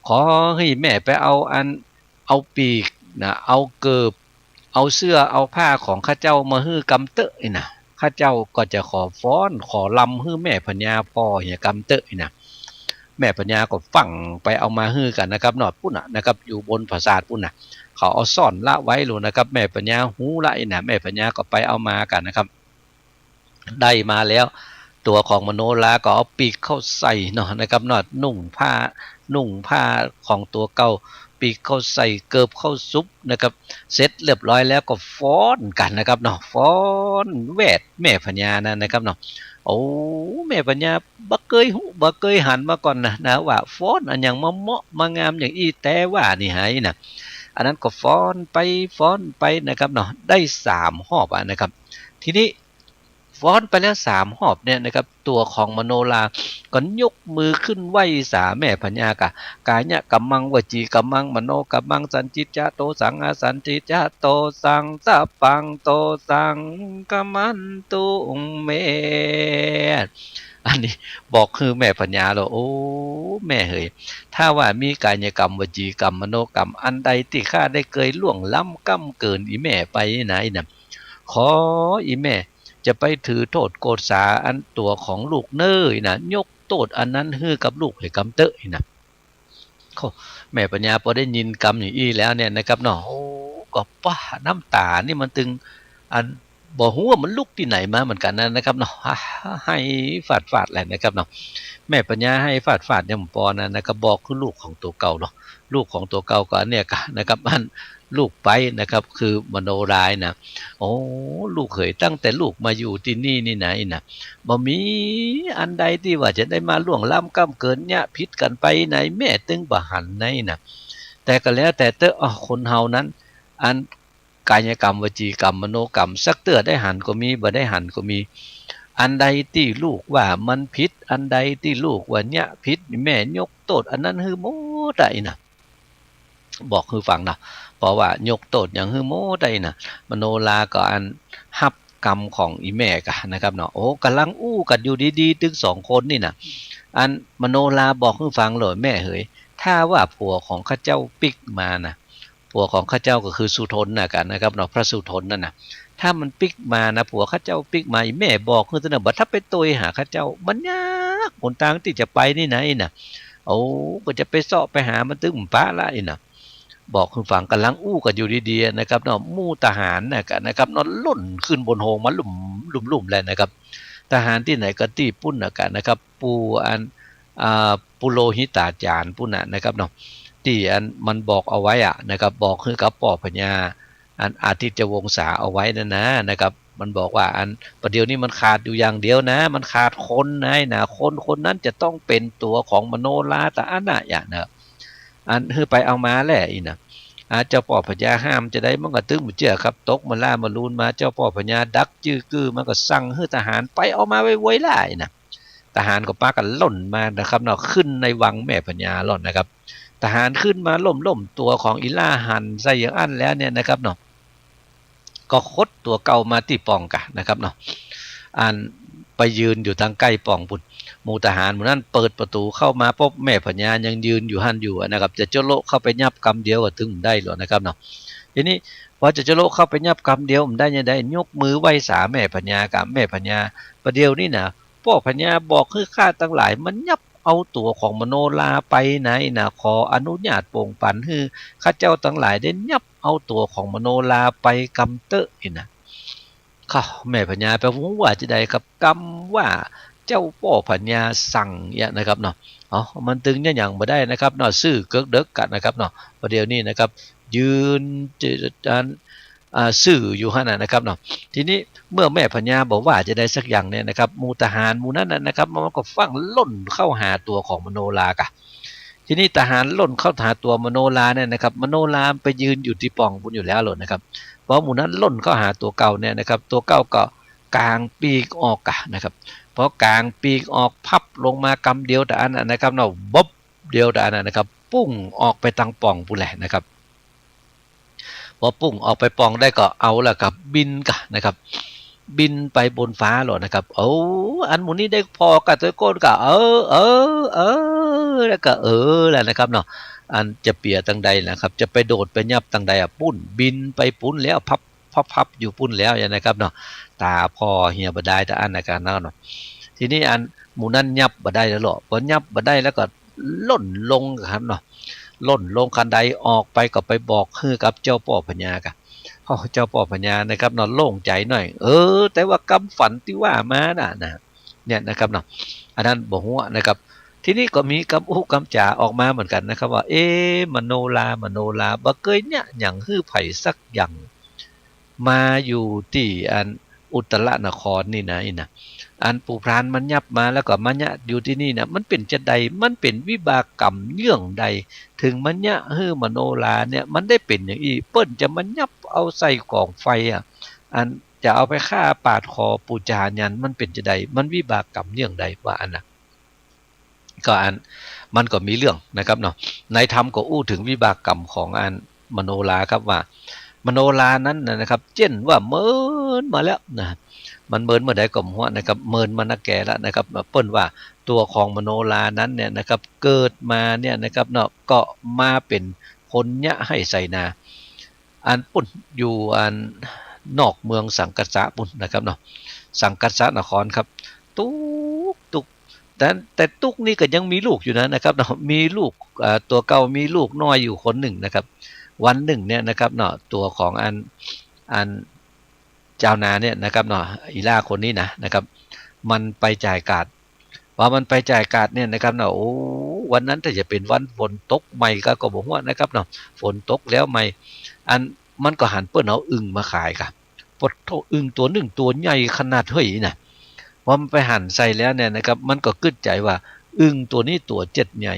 ขอให้แม่ไปเอาปีกนะเอาเกิบเอาเสื้อเอาผ้าของข้าเจ้ามาฮื้อกำเตอะอีนะข้าเจ้าก็จะขอฟ้อนขอลำฮื้อแม่พญาพ่อเหี่ยกำเตอะอีนะแม่พญาก็ฟังไปเอามาฮื้อกันนะครับนอดปุ่นนะครับอยู่บนปราสาทปุ่นเขาเอาซ่อนละไว้เลยนะครับแม่พญาหูละอีนะแม่พญาก็ไปเอามากันนะครับได้มาแล้วตัวของมโนราก็เอาปีกเข้าใส่เนาะนะครับนอดนุ่งผ้าของตัวเก่าปีกเข้าใส่เกิบเข้าซุปนะครับเสร็จเรียบร้อยแล้วก็ฟ้อนกันนะครับเนาะฟ้อนแวดแม่พญานะครับเนาะโอ้แม่พญาบ่เคยหันมาก่อนนะว่าฟ้อนอันอย่างมาเหมาะมางามอย่างอีแต่ว่านี่หายนะอันนั้นก็ฟ้อนไปนะครับเนาะได้3 รอบนะครับทีนี้ฟ้อนไปแล้ว3 รอบเนี่ยนะครับตัวของมโนราก็ยกมือขึ้นไหว้สาแม่พญากะกายะกัมมังวจีกัมมังมโนกัมมังสันจิจาโตสังอาสันจิจาโตสังสะปังโตสังกัมมันตุเมอันนี้บอกคือแม่พญาเราโอ้แม่เฮยถ้าว่ามีกายกรรมวจีกรรมมโนกรรมอันใดที่ข้าได้เคยล่วงล้ำก้ำเกินอีแม่ไปไหนนะขออีแม่จะไปถือโทษโกษาอันตัวของลูกเนยนะยกโทษอันนั้นให้กับลูกให้กำเตอะนะแม่ปัญญาพอได้ยินกรรมอย่างอี้แล้วเนี่ยนะครับเนาะโอ้ก็ป้าน้ำตานี่มันตึงอันบอกว่ามันลุกที่ไหนมาเหมือนกันนะครับเนาะให้ฟาดแหละนะครับเนาะแม่ปัญญาให้ฟาดเนี่ยผมปอนะครับบอกคือลูกของตัวเก่าเนาะลูกของตัวเก่าก็เนี่ยกันนะครับอันลูกไปนะครับคือมโนรายนะโอ้ลูกเขยตั้งแต่ลูกมาอยู่ที่นี่ไหนนะบ่มีอันใดที่ว่าจะได้มาล่วงล้ำก้ำเกินเนี่ยพิษกันไปไหนแม่ตึงบ่หันไหนนะแต่ก็แล้วแต่เตอคนเฮานั้นอันกายกรรมวจีกรรมมโนกรรมสักเตือได้หันก็มีบ่ได้หันก็มีอันใดที่ลูกว่ามันผิดอันใดที่ลูกว่าเนี่ยผิดแม่ยกโทษอันนั้นคือโมได้นะบอกคือฟังนะเพราะว่ายกโทษอย่างคือโมได้นะมโนราก็อันฮับกรรมของอีแม่กันนะครับเนาะโอ้กำลังอู้กันอยู่ดีๆถึง2 คนนี่นะอันมโนราบอกคือฟังเลยแม่เฮยถ้าว่าผัวของข้าเจ้าปิกมานะผัวของข้าเจ้าก็คือสุทนกันนะครับเนาะพระสุทนนั่นนะถ้ามันปิกมานะผัวข้าเจ้าปิกมาอีแม่บอกคือตนะบัดถ้าไปตัวหาข้าเจ้ามันยากหนทางที่จะไปนี่ไหนนะโอ้ก็จะไปเสาะไปหามันตึงป้าละอีนะบอกคือฝั่งกำลังอู้กันอยู่ดีๆนะครับเนาะมู่ทหารนะครับนอนล่นขึ้นบนโฮงมาลุ่มเลยนะครับทหารที่ไหนก็ตีปุ้นนะครับปูอันปุโรหิตาจารย์ปุ้นนะครับเนาะที่อันมันบอกเอาไว้นะครับบอกคือกับป่อพญาอันอาทิตย์วงศาเอาไว้นะครับมันบอกว่าอันประเดี๋ยวนี้มันขาดอยู่อย่างเดียวนะมันขาดคนนะคนนั้นจะต้องเป็นตัวของมโนราตะอันน่ะอย่างนะอันคือไปเอามาแหละอีนะเจ้าป่อพญาห้ามจะได้มันก็ตึงเจือครับตกมาล่ามาลูนมาเจ้าป่อพญาดักจื้อกือมันก็สั่งให้ทหารไปเอามาไว้ไล่นะทหารก็ปากันล่นมานะครับเนาะขึ้นในวังแม่พญาล่อนนะครับทหารขึ้นมาล่มตัวของอิล่าหันใส่อย่างอันแล้วเนี่ยนะครับเนาะก็คดตัวเก่ามาที่ปองกะนะครับเนาะอันไปยืนอยู่ทางใกล้ปองปุ่นหมู่ทหารหมู่นั้นเปิดประตูเข้ามาพบแม่พญายังยืนอยู่หันอยู่นะครับจะเจาะโลเข้าไปยับกำเดียวก็ถึงได้หรอนะครับเนาะทีนี้พอจะเจาะโลเข้าไปยับกำเดียวมันได้ยังไงยกมือไหว้สาแม่พญากับแม่พญาประเดี๋ยวนี่นะพ่อพญาบอกคือข้าตั้งหลายมันยับเอาตัวของมโนราไปไหนนะขออนุญาตโปร่งปันให้ข้าเจ้าตั้งหลายได้ยับเอาตัวของมโนราไปกำเตอะนะ ข้าแม่พญาแปลว่าจะได้ครับกรรมว่าเจ้าพ่อพญาสั่งเนี่ยนะครับเนาะอ๋อมันตึงเนี่ยอย่างบ่ได้นะครับเนาะซื่อเกิกเด็กกันนะครับเนาะประเดี๋ยวนี้นะครับยืนซื่ออยู่ขนาดนะครับเนาะทีนี้เมื่อแม่พญาบอกว่าจะได้สักอย่างเนี่ยนะครับมูทหารมูนั้นนะครับมันก็ฟังล่นเข้าหาตัวของมโนรากะทีนี้ทหารล่นเข้าหาตัวมโนราเนี่ยนะครับมโนราไปยืนอยู่ที่ป่องบุญอยู่แล้วหล่นนะครับเพราะหมูนั้นล่นเข้าหาตัวเก่าเนี่ยนะครับตัวเก่าก็กลางปีกออกกะนะครับเพราะกลางปีกออกพับลงมากำเดียวแต่อันนั้นนะครับเนาะบ๊บเดียวแต่อันนั้นนะครับปุ้งออกไปทางป่องปุแหละนะครับพอปุ้งออกไปป่องได้ก็เอาละครับบินกะนะครับบินไปบนฟ้าหรอนะครับโอ้อันหมูนี้ได้พอกับตัวโก้นกะแล้วก็แหละนะครับเนาะอันจะเปียตังใดนะครับจะไปโดดไปยับตังใดอ่ะปุ้นบินไปปุ้นแล้วพับอยู่ปุ้นแล้วอย่างนะครับเนาะตาพอเหียบได้แต่อันในการนั่นเนาะทีนี้อันหมูนั้นยับบ่ได้แล้วหรอพอยับบ่ได้แล้วก็ล่นลงครับเนาะล่นลงคันใดออกไปก็ไปบอกคือกับเจ้าพ่อพญากะเจ้าพ่อพญานะครับเนาะโล่งใจหน่อยแต่ว่ากำฝันที่ว่ามาน่ะนะเนี่ยนะครับเนาะอันนั้นบอกว่านะครับทีนี้ก็มีกำจ่าออกมาเหมือนกันนะครับว่ามโนราบ่เคยเนี่ยอย่างฮื้อไผ่สักอย่างมาอยู่ที่อันอุตรนครนี่นะอันปู่พรานมันยับมาแล้วก็มันยะอยู่ที่นี่นะมันเป็นจะใดมันเป็นวิบากกรรมเยื่องใดถึงมันยะฮื้อมโนราเนี่ยมันได้เป็นอย่างอีเปิ้นจะมันยับเอาใส่กองไฟอ่ะอันจะเอาไปฆ่าปาดคอปูจายันมันเป็นจะใดมันวิบากกรรมเยื่องใดว่าอันนะก็อันมันก็มีเรื่องนะครับเนาะในธรรมก็อู้ถึงวิบากกรรมของอันมโนราครับว่ามโนรานั้นนะครับเช่นว่าเมินมาแล้วนะมันเมินเมื่อใดก็หัวนะครับเมินมานักแก่แล้วนะครับเปิ้นว่าตัวของมโนรานั้นเนี่ยนะครับเกิดมาเนี่ยนะครับเนาะก็มาเป็นคนยะให้ใส่นาอันปุ่นอยู่อันนอกเมืองสังกัสสะปุ่นนะครับเนาะสังกัสสะนครครับตุกแต่ตุกนี่ก็ยังมีลูกอยู่นะครับเนาะมีลูกตัวเก่ามีลูกน้อยอยู่คนหนึ่งนะครับวันหนึ่งเนี่ยนะครับเนาะตัวของอันเจ้านาเนี่ยนะครับเนาะอีล่าคนนี้นะครับมันไปจ่ายการ์ดว่ามันไปจ่ายการ์ดเนี่ยนะครับเนาะโอ้วันนั้นถ้าจะเป็นวันฝนตกใหม่ก็บอกว่านะครับเนาะฝนตกแล้วใหม่อันมันก็หันเปิ้นเอาอึ่งมาขายครับปดโทอึ่งตัวหนึ่งตัวใหญ่ขนาดเฮ้ยนะว่ามันไปหั่นใส่แล้วเนี่ยนะครับมันก็กึดใจว่าอึ่งตัวนี้ตัวเจ็ดใหญ่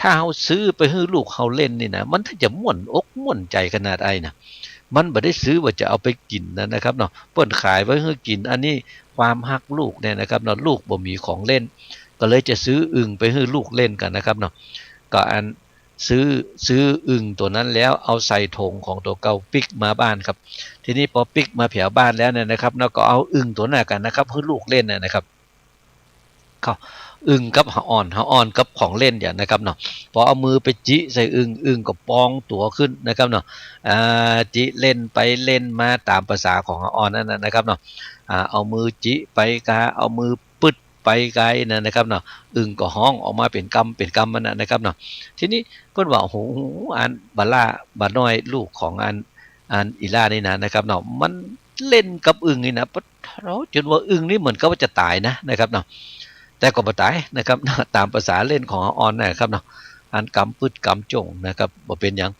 ถ้าเฮาซื้อไปให้ลูกเฮาเล่นนี่นะมันถ้าจะม่วนอกม่วนใจขนาดไอ้นะมันบ่ได้ซื้อว่าจะเอาไปกินนะครับเนาะเปิ้นขายไว้ให้กินอันนี้ความฮักลูกเนี่ยนะครับเนาะลูกบ่มีของเล่นก็เลยจะซื้ออึ่งไปให้ลูกเล่นกันนะครับเนาะก็อันซื้ออึ่งตัวนั้นแล้วเอาใส่ถุงของตัวเก่าปิกมาบ้านครับทีนี้พอปิกมาแผ่บ้านแล้วเนี่ยนะครับเนาะก็เอาอึ่งตัวนั้นกันนะครับให้ลูกเล่นนะครับเขาอึ่งกับหาอ่อนกับของเล่นอย่างนะครับเนาะพอเอามือไปจิใส่อึ่งก็ปองตัวขึ้นนะครับเนาะจิเล่นไปเล่นมาตามภาษาของหาอ่อนนั่นนะครับเนาะเอามือจิไปกาเอามือปึดไปไกลนะครับเนาะอึ่งก็ห้องออกมาเป็นกำมันนะครับเนาะทีนี้เพิ่นว่าโอ้โหอันบาน้อยลูกของอันอีล่านี่นะครับเนาะมันเล่นกับอึ่งนี่นะเราจนว่าอึ่งนี่เหมือนกับว่าจะตายนะครับเนาะแต่ก็บ่ตายนะครับตามภาษาเล่นของออนนะครับเนาะอันกำปึดกำจงนะครับบ่เป็นหยัง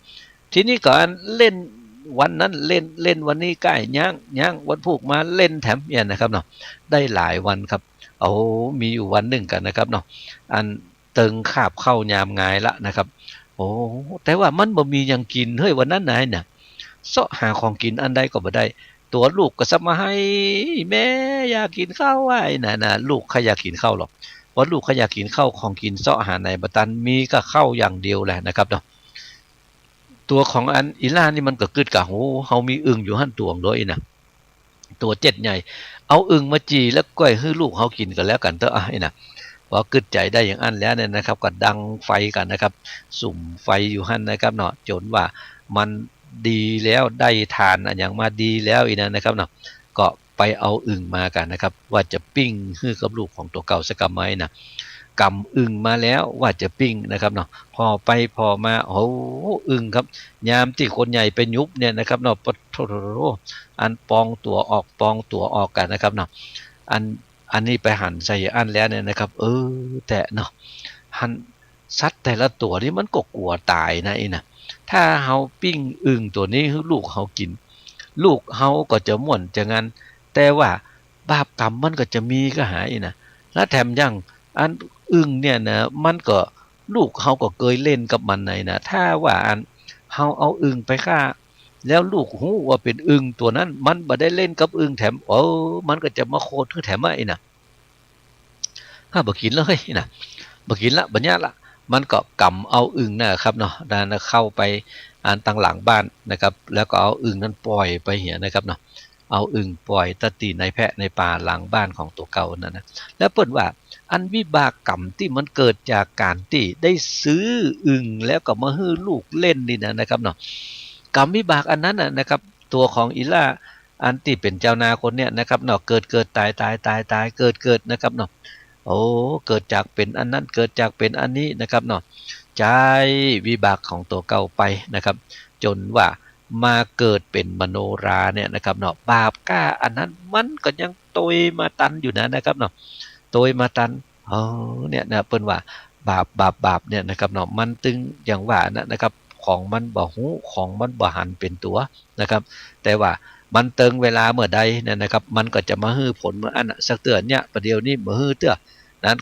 ทีนี้ก็อันเล่นวันนั้นเล่นวันนี้ใกล้ย่างวันพุกมาเล่นแถมเนี่ยนะครับเนาะได้หลายวันครับเอามีอยู่วันหนึ่งกันนะครับเนาะอันเติงคาบเข้ายามงายละนะครับโอ้แต่ว่ามันบ่มีหยังกินเฮ้ยวันนั้นไหนเนี่ยเสาะหาของกินอันใดก็บ่ได้ตัวลูกก็ซับมาให้แม่อยากกินข้าวไว้น่ะลูกใครอยากกินข้าวหรอกเพราะลูกเขาอยากกินข้าวของกินเสาะหาในบัตันมีก็ข้าวอย่างเดียวแหละนะครับเนาะตัวของอันอีล่านี่มันก็กึดกะโหเฮามีอึ่งอยู่หั่นตวงด้วยนะตัวเจ็ดใหญ่เอาอึ่งมาจีแล้วก้อยให้ลูกเฮากินกันแล้วกันเถอะไอ้น่ะพอกึดใจได้อย่างอันแล้วเนี่ยนะครับก็ดังไฟกันนะครับสุ่มไฟอยู่หั่นนะครับเนาะจนว่ามันดีแล้วได้ทานอย่างมาดีแล้วอีนะครับเนาะก็ไปเอาอึ่งมากันนะครับว่าจะปิ้งให้กับลูกของตัวเก่าสักกะไม้นะ กำอึ่งมาแล้วว่าจะปิ้งนะครับเนาะพอไปพอมาโอ้อึ่งครับยามที่คนใหญ่ไปยุบเนี่ยนะครับเนาะปะโถอันปองตัวออกปองตัวออกกันนะครับเนาะอันนี้ไปหั่นใส่อันแล้วเนี่ยนะครับแต่เนาะหั่นสัตว์แต่ละตัวนี่มันก็กลัวตายนะไอ้น่ะถ้าเฮาปิ้งอึ่งตัวนี้ให้ลูกเฮากินลูกเฮาก็จะม่วนจะงั้นแต่ว่าบาปกรรมมันก็จะมีก็หาอีนะแล้วแถมยังอันอึ่งเนี่ยนะมันก็ลูกเฮาก็เคยเล่นกับมันไหนนะถ้าว่าอันเฮาเอาอึ่งไปฆ่าแล้วลูกหูว่าเป็นอึ่งตัวนั้นมันบ่ได้เล่นกับอึ่งแถมมันก็จะมาโคตรแถมมาอีนะถ้าบ่กินเลยนะบ่กินละบัญญัติละมันก็กำเอาอึ่งนะครับเนาะด้านเข้าไปอันตั้งหลังบ้านนะครับแล้วก็เอาอึ่งนั้นปล่อยไปเหี่ยนะครับเนาะเอาอึ่งปล่อยตะตีในแพะในป่าหลังบ้านของตัวเก่านั่นนะแล้วเปิดว่าอันวิบากกรรมที่มันเกิดจากการที่ได้ซื้ออึ่งแล้วก็มาฮื้อลูกเล่นนี่นะครับเนาะกรรมวิบากอันนั้นนะครับตัวของอิล่าอันที่เป็นเจ้านาคนเนี่ยนะครับเนาะเกิดตายเกิดนะครับเนาะเกิดจากเป็นอันนั้นเกิดจากเป็นอันนี้นะครับเนาะใจวิบากของตัวเก่าไปนะครับจนว่ามาเกิดเป็นมโนราเนี่ยนะครับเนาะบาปกล้าอันนั้นมันก็ยังโตยมาตันอยู่นะครับเนาะโตยมาตันเนี่ยนะเปิ้นว่าบาปเนี่ยนะครับเนาะมันตึงอย่างว่านะครับของมันบ่หูของมันบ่หันเป็นตัวนะครับแต่ว่ามันเติงเวลาเมื่อใดเนี่ยนะครับมันก็จะมาฮื้อผลเมื่ออันสักเตือนเนี่ยประเดี๋ยวนี้บ่ฮื้อเตื้อนั้น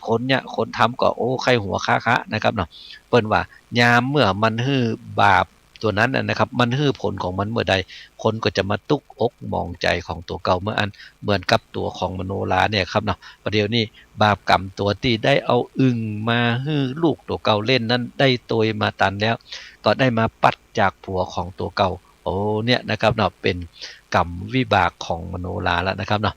คนทำก็ใครหัวค้านะครับเนาะเปิ้นว่ายามเมื่อมันฮื้อบาปตัวนั้นนะครับมันฮื้อผลของมันเมื่อใดคนก็จะมาตุกอกมองใจของตัวเก่าเมื่ออันเหมือนกับตัวของมโนราเนี่ยครับเนาะประเดี๋ยวนี้บาปกรรมตัวที่ได้เอาอึ่งมาฮื้อลูกตัวเก่าเล่นนั้นได้โตยมาตันแล้วก็ได้มาปัดจากผัวของตัวเก่าเนี่ยนะครับเนาะเป็นกรรมวิบากของมโนราแล้วนะครับเนาะ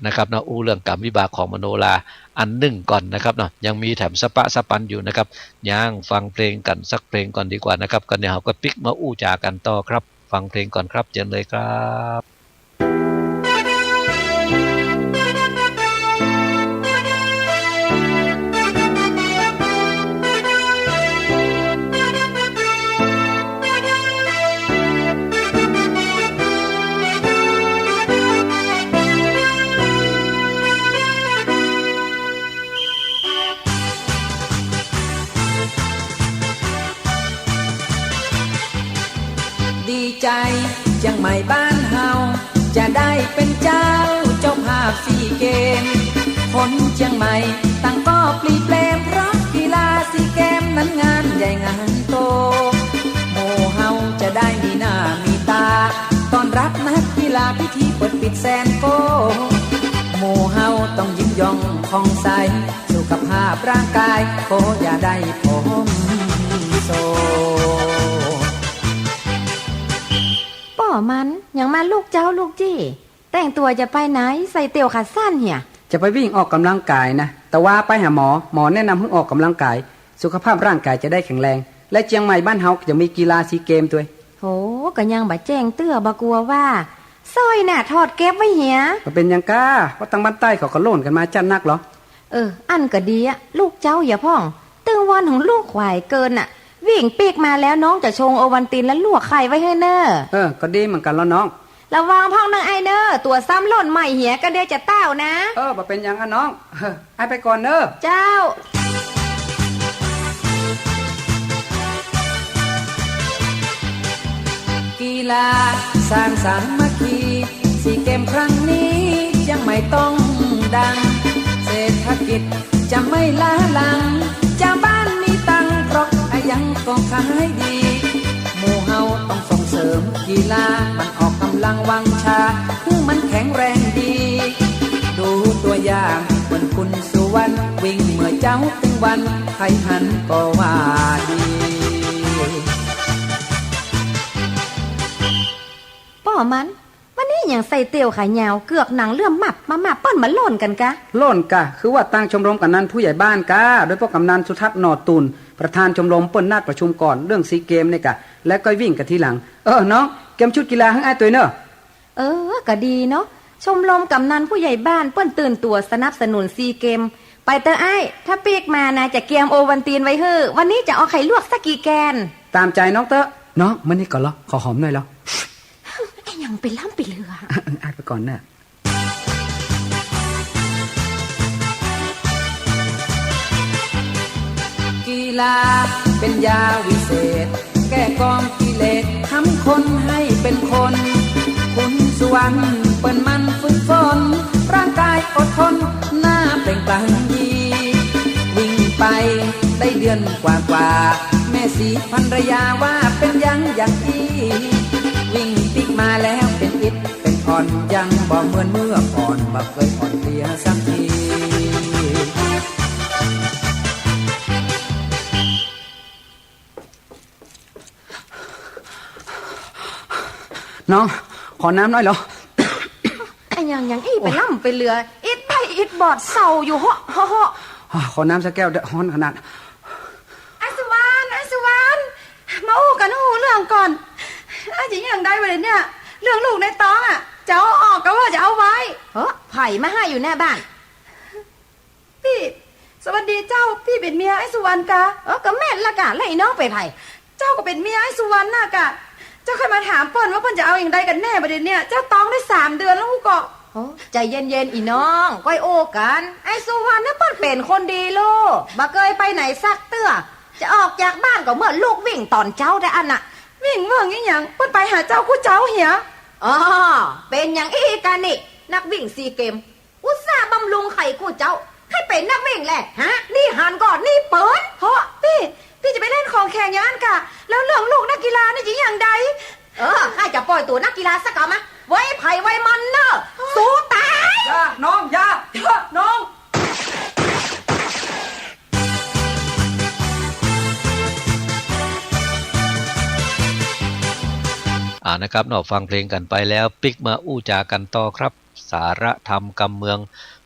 นะครับเนาะเรื่องกรรมวิบากของมโนราอันหนึ่งก่อนนะครับเนาะยังมีแถมสปะสปันอยู่นะครับยังฟังเพลงกันสักเพลงก่อนดีกว่านะครับกันเดี๋ยวเราก็ปิกมาจากันต่อครับฟังเพลงก่อนครับเชิญเลยครับดีใจเชียงใหม่บ้านเฮาจะได้เป็นเจ้าภาพซีเกมคนเชียงใหม่ต่างก็ปลีเปลมเพราะกีฬาซีเกมนั้นงานใหญ่งานโตหมู่เฮาจะได้มีหน้ามีตาต้อนรับนักกีฬาพิธีเปิดปิดแสนโกหมู่เฮาต้องยิ้มย่องผ่องใสสุขภาพร่างกายโคอย่าได้ผมโซมันยังมาลูกเจ้าลูกจี้แต่งตัวจะไปไหนใส่เตี่ยวขาสั้นเหี่ยจะไปวิ่งออกกำลังกายนะแต่ว่าไปหาหมอแนะนำให้ออกกำลังกายสุขภาพร่างกายจะได้แข็งแรงและเชียงใหม่บ้านเฮาจะมีกีฬาซีเกมด้วยโหก็ยังบ่แจ้งเตื้อบะกลัวว่าสร้อยน่ะถอดเก็บไว้เหี่ยก็เป็นยังก้าเพราะทางบ้านใต้เขาก็โล่นกันมาจันนักเหรออันก็ดีอะลูกเจ้าอย่าพ่องตึงวันของลูกควายเกินน่ะวิ่งปีกมาแล้วน้องจะชงโอวันตินและลวกไข่ไว้ให้เนอก็ดีเหมือนกันแล้วน้องระวังพ่องนางไอเนอตัวซ้ำหล่นใหม่เหี่ยก็เดี๋ยวจะเต้านะบ่เป็นยังน้องไอไปก่อนเนอเจ้ากีฬาสร้างสามัคคีซีเกมครั้งนี้ยังไม่ต้องดังเศรษฐกิจจะไม่ล้าหลังจะบ้านมีตังเพราะยังก็ขายดีหมู่เฮาต้องส่งเสริมกีฬามันออกกำลังวังชาคือมันแข็งแรงดีดูตัวอย่างเหมือนคุณสุวรรณวิ่งเมื่อเจ้าถึงวันใครหันก็ว่าดีป้อมันวันนี้อย่างใส่เตี่ยวขายาวเกือกหนังเลื่อมหมับมาเปิ้นมาโล่นกันกะโล่นกะคือว่าตั้งชมรมกำนันผู้ใหญ่บ้านกะโดยพวกกำนันสุทัศน์นอตุนประธานชมรมเปิ้นนัดประชุมก่อนเรื่องซีเกมนี่กะแล้วก็วิ่งกันทีหลังน้องเกมชุดกีฬาให้อ้ายตัวเนอะก็ดีเนาะชมรมกำนันผู้ใหญ่บ้านเปิ้นตื่นตัวสนับสนุนซีเกม ไปเตอไอ้ถ้าปีกมานะจะเกียมโอวันตีนไว้เฮ้อวันนี้จะเอาไข่ลวกสักกี่แกน ตามใจน้องเตอะน้องมันนี่ก่อนเหรอขอหอมหน่อยเหรอ ไอ้ยังไปล่ำไปเรือ อาไปก่อนน่ะ กีฬาเป็นยาวิเศษ แก้กองกิเลสทำคนให้เป็นคน คุณสวรรค์เปิ้นมันฝึกฝนร่างกายอดทนหน้าเปล่งปลั่งดีวิ่งไปได้เดือนกว่าแม่สีภรรยาว่าเป็นอย่างที่วิ่งปิกมาแล้วเป็นอิดเป็นอ่อนยังบ่เหมือนเมื่อก่อนบ่เคยอ่อนเพลียสักที น้องขอน้ำหน่อยเหรอ ไอ้ยังอี้ไปล่ำไปเรืออิดไปอิดบอดเศร้าอยู่เหาะเหาะเหาะ ขอน้ำสักแก้วเด้อฮ้อนขนาด ไอ้สุวรรณไอ้สุวรรณมาอู้กันอู้เรื่องก่อนไอ้จริงอย่างใดวะเนี่ยเรื่องลูกในท้องอ่ะจะเอาออกก็ว่าจะเอาไว้ไผ่มาให้อยู่หน้าบ้านพี่สวัสดีเจ้าพี่เป็นเมียไอ้สุวรรณกะก็แม่นละกะไล่น้องไปไผ่เจ้าก็เป็นเมียไอ้สุวรรณน่ะกะเจ้าเคยมาถามเปิ้นว่าเปิ้นจะเอาอย่างใดกันแน่ประเด็นเนี่ยเจ้าท้องได้3 เดือนแล้วก็ใจเย็นๆอีน้องก้อยโอกันไอ้สุวรรณน่ะเปิ้นเป็นคนดีลูกบ่เคยไปไหนซักเตื้อจะออกจากบ้านก็เมื่อลูกวิ่งตอนเจ้าได้อันน่ะวิ่งเมื่องี้หยังเปิ้นไปหาเจ้าคู่เจ้าเหียเป็นอย่างอีกันนี่นักวิ่ง4 เกมอุตส่าห์บำรุงไข่คู่เจ้าให้เป็นนักวิ่งแหละฮะนี่หันก่อนนี่เปิดพี่จะไปเล่นของแข่งอย่างนั้นกะแล้วเรื่องลูกนักกีฬานี่จะอย่างใดข้าจะปล่อยตัวนักกีฬาสักกะมะไว้ไผ่ไว้มันเนอะสู้ตาย อย่าน้องอย่าน้อง นะครับนอกฟังเพลงกันไปแล้วปิกมาอู้จากันต่อครับสาระธรรมกำเมือง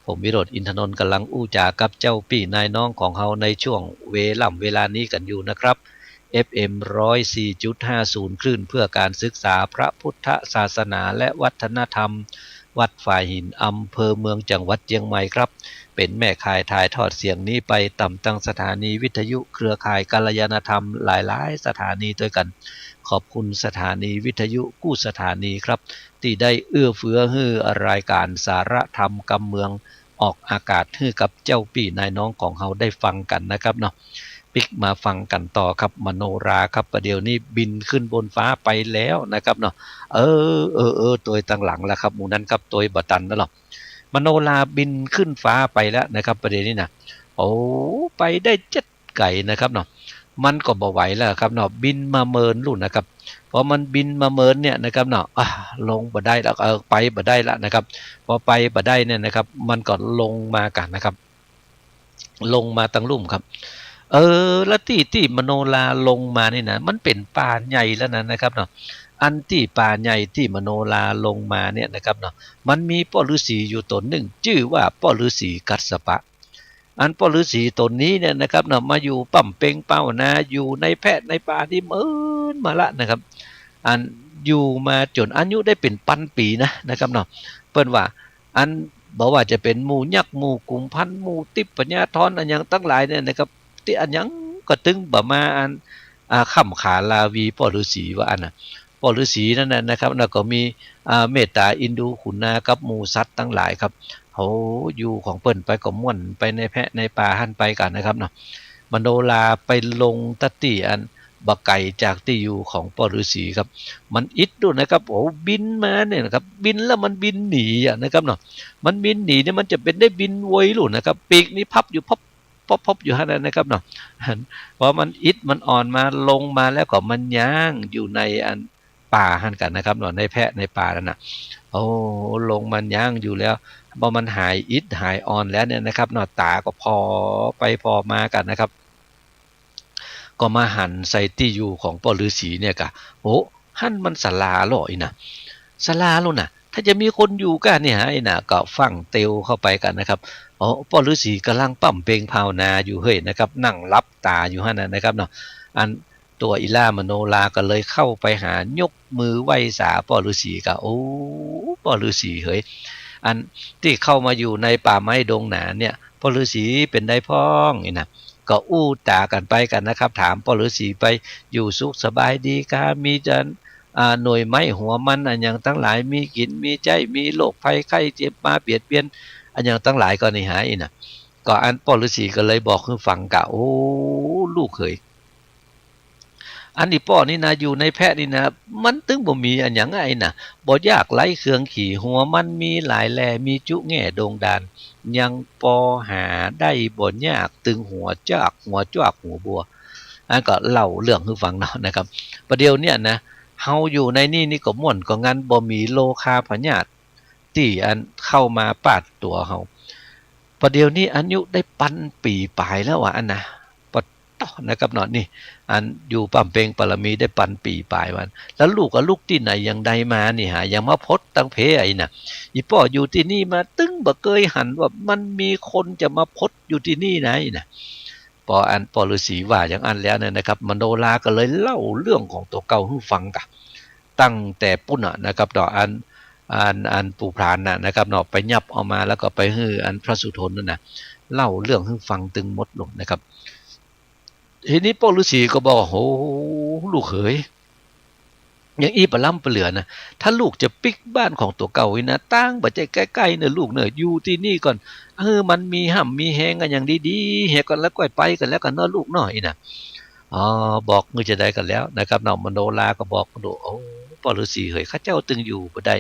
ผมวิโรจน์อินทนนท์กำลังอู้จากับเจ้าปี่นายน้องของเฮาในช่วงเวลานี้กันอยู่นะครับ FM 104.50 คลื่นเพื่อการศึกษาพระพุทธศาสนาและวัฒนธรรมวัดฝ่ายหินอำเภอเมืองจังหวัดเชียงใหม่ครับเป็นแม่ข่ายถ่ายทอดเสียงนี้ไปต่ำตั้งสถานีวิทยุเครือข่ายกัลยาณธรรมหลายๆสถานีด้วยกันขอบคุณสถานีวิทยุกู้สถานีครับที่ได้เอื้อเฟื้อให้รายการสาระธรรมกำเมืองออกอากาศให้กับเจ้าปี่นายน้องของเฮาได้ฟังกันนะครับเนาะปิกมาฟังกันต่อครับมโนราครับประเดี๋ยวนี้บินขึ้นบนฟ้าไปแล้วนะครับเนาะตัวตั้งหลังแล้วครับหมู่นั้นครับตัวบัตันนั่นหรอมโนราบินขึ้นฟ้าไปแล้วนะครับประเดี๋ยวนี้นะไปได้7 ไก่นะครับเนาะมันก็บ่ไหวแล้วครับเนาะบินมาเมินลุ่นนะครับพอมันบินมาเมินเนี่ยนะครับเนาะลงบ่ได้แล้วไปบ่ได้แล้วนะครับพอไปบ่ได้เนี่ยนะครับมันก็ลงมากันนะครับลงมาตั้งลุ่มครับแล้วที่มโนราลงมานี่นะมันเป็นป่าใหญ่แล้วนะครับเนาะอันที่ป่าใหญ่ที่มโนราลงมาเนี่ยนะครับเนาะมันมีพ่อฤาษีอยู่ตนหนึ่งชื่อว่าพ่อฤาษีกัสสปะอันพ่อฤาษีตนนี้เนี่ยนะครับเนาะมาอยู่ปั่มเป่งเป้านะอยู่ในแพะในป่าที่เมินมาละนะครับอันอยู่มาจนอายุได้เป็น1,000 ปีนะครับเนาะเปิ้นว่าอันบอกว่าจะเป็นหมู่ยักษ์หมู่กุมพันหมู่ติปปัญญาธรอันยังตั้งหลายเนี่ยนะครับที่อันยังก็ตึงบ่มาอันค่ำขาลาวีพ่อฤาษีว่าอันน่ะพ่อฤาษีนั่นนะครับแล้วก็มีเมตตาอินดูขุนนากับหมู่สัตว์ทั้งหลายครับเขาอยู่ของเปิ้นไปก็ม่วนไปในแพะในป่าหันไปกันนะครับเนาะมโนราไปลงตติอันบ่ไกลจากที่อยู่ของพ่อฤาษีครับมันอิดดูนะครับบินมาเนี่ยนะครับบินแล้วมันบินหนีนะครับเนาะมันบินหนีเนี่ยมันจะเป็นได้บินไวหลุนะครับปีกนี้พับอยู่พบอยู่ขนาดนะครับเนาะพอมันอิดมันอ่อนมาลงมาแล้วก็มันย่างอยู่ในอันป่าหันกันนะครับเนาะในแพะในป่านั่นน่ะลงมันย่างอยู่แล้วพอมันหายอิดหายอ่อนแล้วเนี่ยนะครับเนาะตาก็พอไปพอมากันนะครับก็มาหันใส่ที่อยู่ของพ่อฤาษีเนี่ยกะหั่นมันศาลาหรออีน่ะศาลาแล้วน่ะถ้าจะมีคนอยู่กันเนี่ยไอ้น่ะก็ฟังเตียวเข้าไปกันนะครับพ่อฤาษีกำลังปั่มเพลงภาวนาอยู่เฮ้ยนะครับนั่งรับตาอยู่หั่นนะครับเนาะอันตัวอิล่ามโนราก็เลยเข้าไปหายกมือไหว้สาพ่อฤาษีก็พ่อฤาษีเฮ้ย อันที่เข้ามาอยู่ในป่าไม้ดงหนาเนี่ยพ่อฤาษีเป็นได้พ้องนี่นะก็อู้ตากันไปกันนะครับถามพ่อฤาษีไปอยู่สุขสบายดีกามีจันหน่วยไม้หัวมันอันอย่างตั้งหลายมีกินมีใจมีโรคภัยไข้เจ็บมาเบียดเบียนอันอย่างตั้งหลายก็นี่หายนะก็อันพ่อฤาษีก็เลยบอกคือฟังกะโอ้ลูกเคยอันนี้ป้อนี่นะอยู่ในแพะนี่นะมันตึงบ่มีอันอย่างไงนะบ่ยากไล่เครื่องขี่หัวมันมีหลายแลมีจุแง่โดงดานยังปอหาได้บ่ยากตึงหัวจากหัวจวกหัวบัวอันก็เล่าเรื่องให้ฟังเนาะนะครับประเดี๋ยวเนี่ยนะเฮาอยู่ในนี่ก็ม่วนก็งั้นบ่มีโลคาพญาตที่อันเข้ามาปาดตัวเฮาประเดี๋ยวนี้อายุได้ปันปีปลายแล้วอันนะนะครับเนาะนี่อันอยู่ปั๊มเปงปรมีได้ปันปีปลายวันแล้วลูกกับลูกที่ไหนยังใดมานี่หายังมาพดตั้งเพไอ้น่ะอีป้ออยู่ที่นี่มาตึ้งบ่เคยหันว่ามันมีคนจะมาพดอยู่ที่นี่ไหนน่ะปอฤาษีว่าอย่างอันแล้วเนี่ยนะครับมโนราก็เลยเล่าเรื่องของตัวเก่าให้ฟังกะตั้งแต่ปุ่นนะครับดอกอันปู่พรานนะครับเนาะไปยับเอามาแล้วก็ไปฮืออันพระสุทนนั่นน่ะเล่าเรื่องให้ฟังตึงหมดลงนะครับทีนี้พ่อฤาษีก็บอกโอ้ลูกเขยอย่างอีปะล้ำปะเหลือนะถ้าลูกจะปิกบ้านของตัวเก่าไว้นะตั้งบัดใจใกล้ๆเนี่ยลูกเนี่ยอยู่ที่นี่ก่อนมันมีห่ำมีแหงกันอย่างดีๆเฮก่อนแล้วก็ไปกันแล้วกันเนาะลูกหน่อยนะบอกมือจะได้กันแล้วนะครับน้องมโนราก็บอกดูโอ้พ่อฤาษีเขยข้าเจ้าตึงอยู่บ่ได้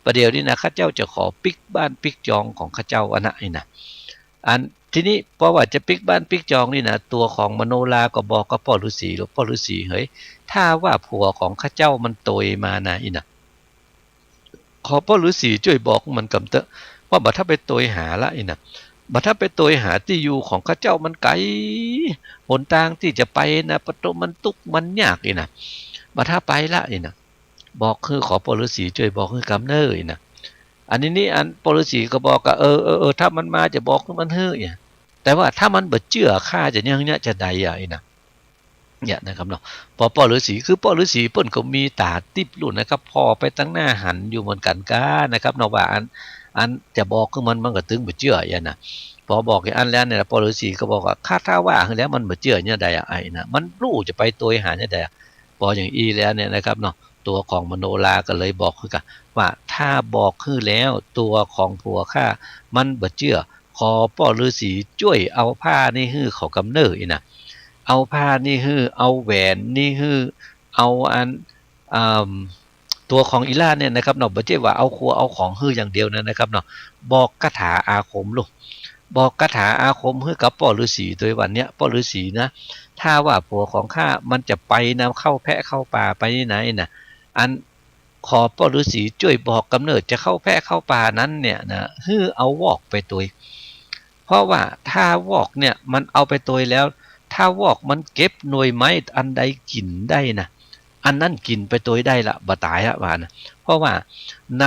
ประเดี๋ยวนี้นะข้าเจ้าจะขอปิกบ้านปิกจองของข้าเจ้าอันนั้นนะอันทีนี้เพราะว่าจะปิกบ้านปิกจองนี่นะตัวของมโนราก็บอกกับพ่อฤาษีหรือพ่อฤาษีเฮ้ยถ้าว่าผัวของข้าเจ้ามันโตยมานะอีนะขอพ่อฤาษีช่วยบอกมันกำเตอะว่าบัดถ้าไปโตยหาละอีนะบัดถ้าไปโตยหาที่อยู่ของข้าเจ้ามันไกลหนทางที่จะไปนะประตูมันตุกมันยากอีนะบัดถ้าไปละอีนะบอกคือขอพ่อฤาษีช่วยบอกคือกำเนิดอีนะอันนี้อันพ่อฤาษีก็บอกว่าถ้ามันมาจะบอกมันเฮ้ยแต่ว่าถ้ามันบ่เชื่อข้าจะยังเนี่ยจะใดอ่ะนะเนี่ยนะครับเนาะพอพ่อฤาษีคือพ่อฤาษีเปิ้นก็มีตาติบลุ่นนะครับพอไปตั้งหน้าหันอยู่เหมือนกันก้านะครับเนาะว่าอันจะบอกคือมันก็ตึงบ่เชื่ออย่างน่ะพอบอกอย่างอันแล้วเนี่ยพ่อฤาษีก็บอกว่าข้าถ้าว่าแล้วมันบ่เชื่อเนี่ยใดอ่ะไอ้นะมันรู้จะไปตัวหาเนี่ยใดพออย่างอีแล้วเนี่ยนะครับเนาะตัวของมโนราก็เลยบอกคือกันว่าถ้าบอกคือแล้วตัวของผัวข้ามันบ่เชื่อขอพ่อฤาษีช่วยเอาผ้านี่ฮื้อเขากำเนิดนะเอาผ้านี่ฮื้อเอาแหวนนี่ฮื้อเอาตัวของอีล่าเนี่ยนะครับเนาะบ่ใช่ว่าเอาครัวเอาของฮื้ออย่างเดียวนะครับเนาะบอกคาถาอาคมลูกบอกคาถาอาคมฮื้อกับพ่อฤาษีโดยวันเนี้ยพ่อฤาษีนะถ้าว่าผัวของข้ามันจะไปนะเข้าแพะเข้าป่าไปไหนน่ะอันขอพ่อฤาษีช่วยบอกกำเนิดจะเข้าแพะเข้าป่านั้นเนี่ยนะฮื้อเอาวอกไปตัวเพราะว่าถ้าวอกเนี่ยมันเอาไปตัวแล้วถ้าวอกมันเก็บหน่วยไม้อันใดกินได้นะอันนั้นกินไปตัวได้ละบ่ตายอะว่านะเพราะว่าใ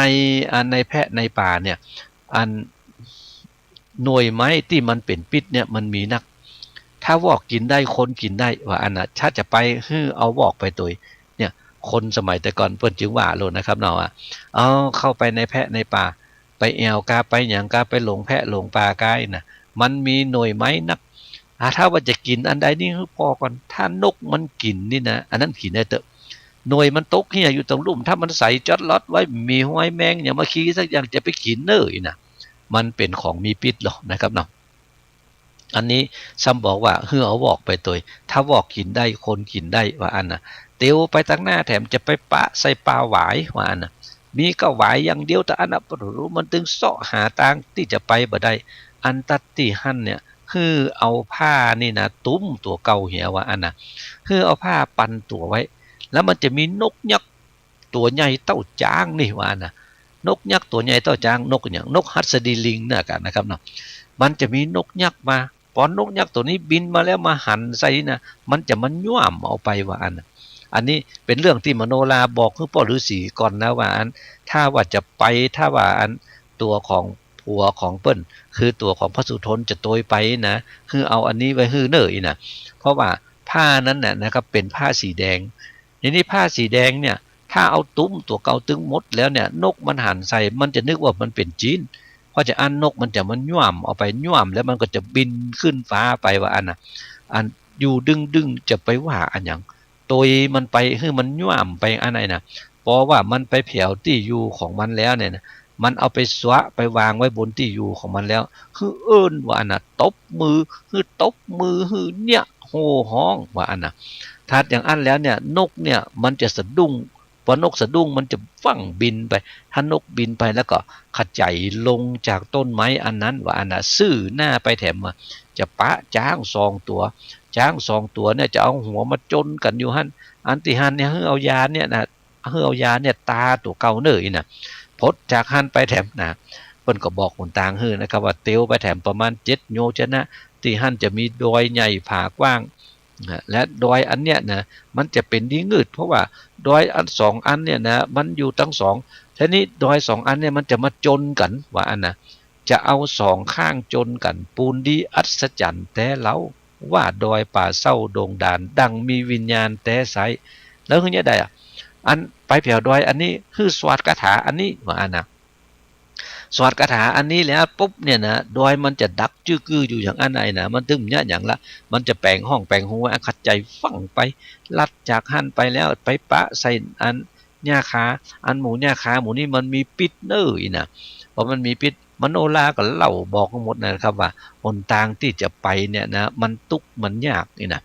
นแพะในป่าเนี่ยอันหน่วยไม้ที่มันเป็นพิษเนี่ยมันมีนักถ้าวอกกินได้คนกินได้ว่าอันน่ะถ้าจะไปฮื้อเอาวอกไปตัวเนี่ยคนสมัยแต่ก่อนเพิ่นจึงว่าโลดนะครับเนาะเข้าไปในแพะในป่าไปแอวกาไปอย่างกาไปหลงแพะหลงปลากายนะมันมีหน่วยไม้นักถ้าว่าจะกินอันใดนี่คือพอก่อนถ้านกมันกินนี่นะอันนั้นกินได้เถอะหน่วยมันตกเหี้ยอยู่ตรงลุ่มถ้ามันใส่จอดล็อตไว้มีห้อยแมงอย่ามาขี้สักอย่างจะไปกินเนยนะมันเป็นของมีพิษหรอกนะครับเนาะอันนี้ซ้ำบอกว่าเอาวอกไปตัวถ้าวอกกินได้คนกินได้ว่าอันน่ะเตียวไปตั้งหน้าแถมจะไปปะใส่ปลาหวายว่าอันน่ะมีก็หวายอย่างเดียวแต่อันนั้นรู้มันตึงเสาะหาทางที่จะไปบ่ได้อันตัดที่หั่นเนี่ยคือเอาผ้านี่นะตุ้มตัวเก่าเหี่ยว่าอันน่ะคือเอาผ้าปันตัวไว้แล้วมันจะมีนกยักษ์ตัวใหญ่เต้าจ้างนี่ว่าน่ะนกยักษ์ตัวใหญ่เต้าจ้างนกอย่างนกหัสดีลิงน่ะกันนะครับเนาะมันจะมีนกยักษ์มาพอนกยักษ์ตัวนี้บินมาแล้วมาหันใส่นะมันจะมันย่ำเอาไปว่าอันน่ะอันนี้เป็นเรื่องที่มโนราบอกคือพ่อฤาษีก่อนนะว่าอันถ้าว่าจะไปถ้าว่าอันตัวของผัวของเปิ้นคือตัวของพระสุทนจะโตยไปนะคือเอาอันนี้ไว้ฮื้อเนยนะเพราะว่าผ้านั้นน่ะนะครับเป็นผ้าสีแดงทีนี้ผ้าสีแดงเนี่ย ถ้าเอาตุ้มตัวเก่าตึงหมดแล้วเนี่ยนกมันหันใส่มันจะนึกว่ามันเป็นจีนเพราะจะอันนกมันจะมันย่วมเอาไปย่วมแล้วมันก็จะบินขึ้นฟ้าไปว่าอันน่ะอันอยู่ดึงจะไปว่าอันอย่างตัวมันไปคือมันย่วมไปอันไหนนะเพราะว่ามันไปแผ่วที่อยู่ของมันแล้วเนี่ยมันเอาไปสวะไปวางไว้บนที่อยู่ของมันแล้วคือเอิ้นว่าอันน่ะตบมือคือตบมือคือเนี่ยโห่ห้องว่าอันน่ะถ้าอย่างอันแล้วเนี่ยนกเนี่ยมันจะสะดุ้งพอนกสะดุ้งมันจะฟั่งบินไปถ้านกบินไปแล้วก็ขจายลงจากต้นไม้อันนั้นว่าอันน่ะซื่อหน้าไปแถมมาจะปะจ้าง2 ตัวจ้าง2 ตัวเนี่ยจะเอาหัวมาจนกันอยู่หั่นอันที่หั่นเนี่ยเอายาเนี่ยนะเอายาเนี่ยตาตัวเก่าเนยน่ะพดจากหั่นไปแถมนะเพิ่นก็บอกคนต่างฮื้อนะครับว่าเตียวไปแถมประมาณ7 โยชนะที่หั่นจะมีดอยใหญ่ผากว้างและดอยอันเนี้ยนะมันจะเป็นดีงืดเพราะว่าดอยอัน2 อันเนี่ยนะมันอยู่ทั้ง2ทีนี้ดอย2 อันเนี่ยมันจะมาจนกันว่าอันน่ะจะเอา2 ข้างจนกันปูนดีอัศจรรย์แต่เล้าว่าดอยป่าเศร้าโด่งดานดังมีวิญญาณแต่ไสแล้วคือเนี่ยได้อันไปแผ่วดอยอันนี้คือสวดคาถาอันนี้ว่าอันน่ะสวดคาถาอันนี้แล้วปุ๊บเนี่ยนะดอยมันจะดักจื้อกืออยู่อย่างอันไหนนะมันถึงเนี่ยอย่างละมันจะแปลงห้องแปลงหัวขัดใจฟังไปลัดจากหั่นไปแล้วไปปะใส่อันหญ้าขาอันหมูหญ้าขาหมูนี่มันมีพิษเน้ออีน่ะเพราะมันมีพิษมโนราก็เล่าบอกทั้งหมดนะครับว่าหนทางที่จะไปเนี่ยนะมันทุกข์มันยากนี่นะ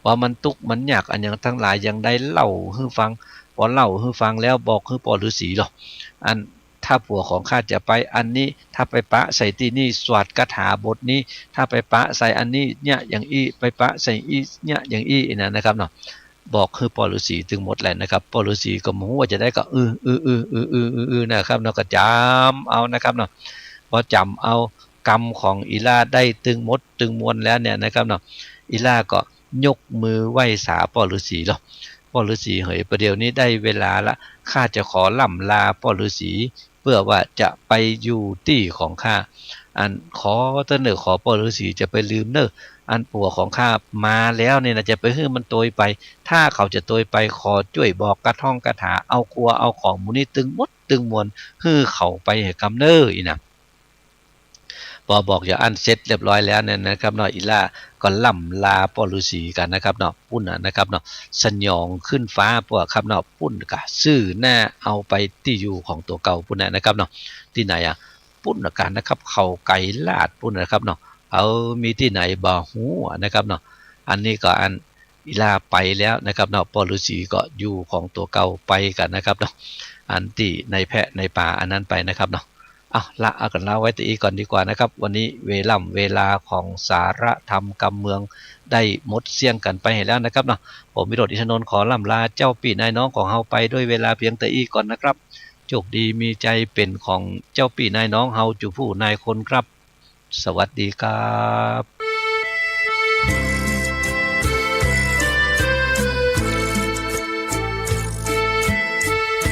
ว่ามันทุกข์มันยากอันอย่างทั้งหลายยังได้เล่าให้ฟังพอเล่าให้ฟังแล้วบอกให้ปอฤาษีหรอกอันถ้าผัวของข้าจะไปอันนี้ถ้าไปปะใส่ที่นี่สวดคาถาบทนี้ถ้าไปปะใส่อันนี้เนี่ยอย่างอีไปปะใส่อีเนี่ยอย่างอีนะครับเนาะบอกคือปอฤาษีถึงหมดแหละนะครับปอฤาษีก็รู้ว่าจะได้ก็นะครับเนาะก็จำเอานะครับเนาะพอจำเอากรรมของอีล่าได้ตึงหมดตึงมวลแล้วเนี่ยนะครับเนาะอีล่าก็ยกมือไหว้สาปอฤาษีหรอกปอฤาษีเฮ้ยประเดี๋ยวนี้ได้เวลาละข้าจะขอล่ำลาปอฤาษีเพื่อว่าจะไปอยู่ที่ของข้าอันขอเสนอขอปอฤาษีจะไปลืมเนอะอันปัวของข้ามาแล้วเนี่ยนะจะไปให้มันโตยไปถ้าเขาจะโตยไปขอช่วยบอกกระท่องกระถาเอาครัวเอาของมูนี่ตึงมดตึงมวลฮือเขาไปให้กำเนออีนะพอบอกอย่าอันเสร็จเรียบร้อยแล้วเนี่ยนะครับเนาะอีล่าก็ล่ำลาปอฤาษีกันนะครับเนาะปุ้นนะครับเนาะสยองขึ้นฟ้าพวกครับเนาะปุ้นกะซื่อหน้าเอาไปที่อยู่ของตัวเก่าปุ้นนะครับเนาะที่ไหนอ่ะปุ้นกันนะครับเขาไก่ลาดปุ้นนะครับเนาะเอามีที่ไหนบ่ฮู้นะครับเนาะอันนี้ก็อันอีล่าไปแล้วนะครับเนาะปอฤาษีก็อยู่ของตัวเก่าไปกันนะครับเนาะอันที่ในแพะในป่าอันนั้นไปนะครับเนาะเอากันเล่าไว้ตีก่อนดีกว่านะครับวันนี้เวลาของสาระธรรมกำเมืองได้หมดเสี่ยงกันไปให้แล้วนะครับเนาะผมวิโรจน์ อินทนนท์ขอล่ำลาเจ้าปี่นายน้องของเฮาไปด้วยเวลาเพียงแต่อีก่อนนะครับโชคดีมีใจเป็นของเจ้าปี่นายน้องเฮาจูผู้นายคนครับสวัสดีครับ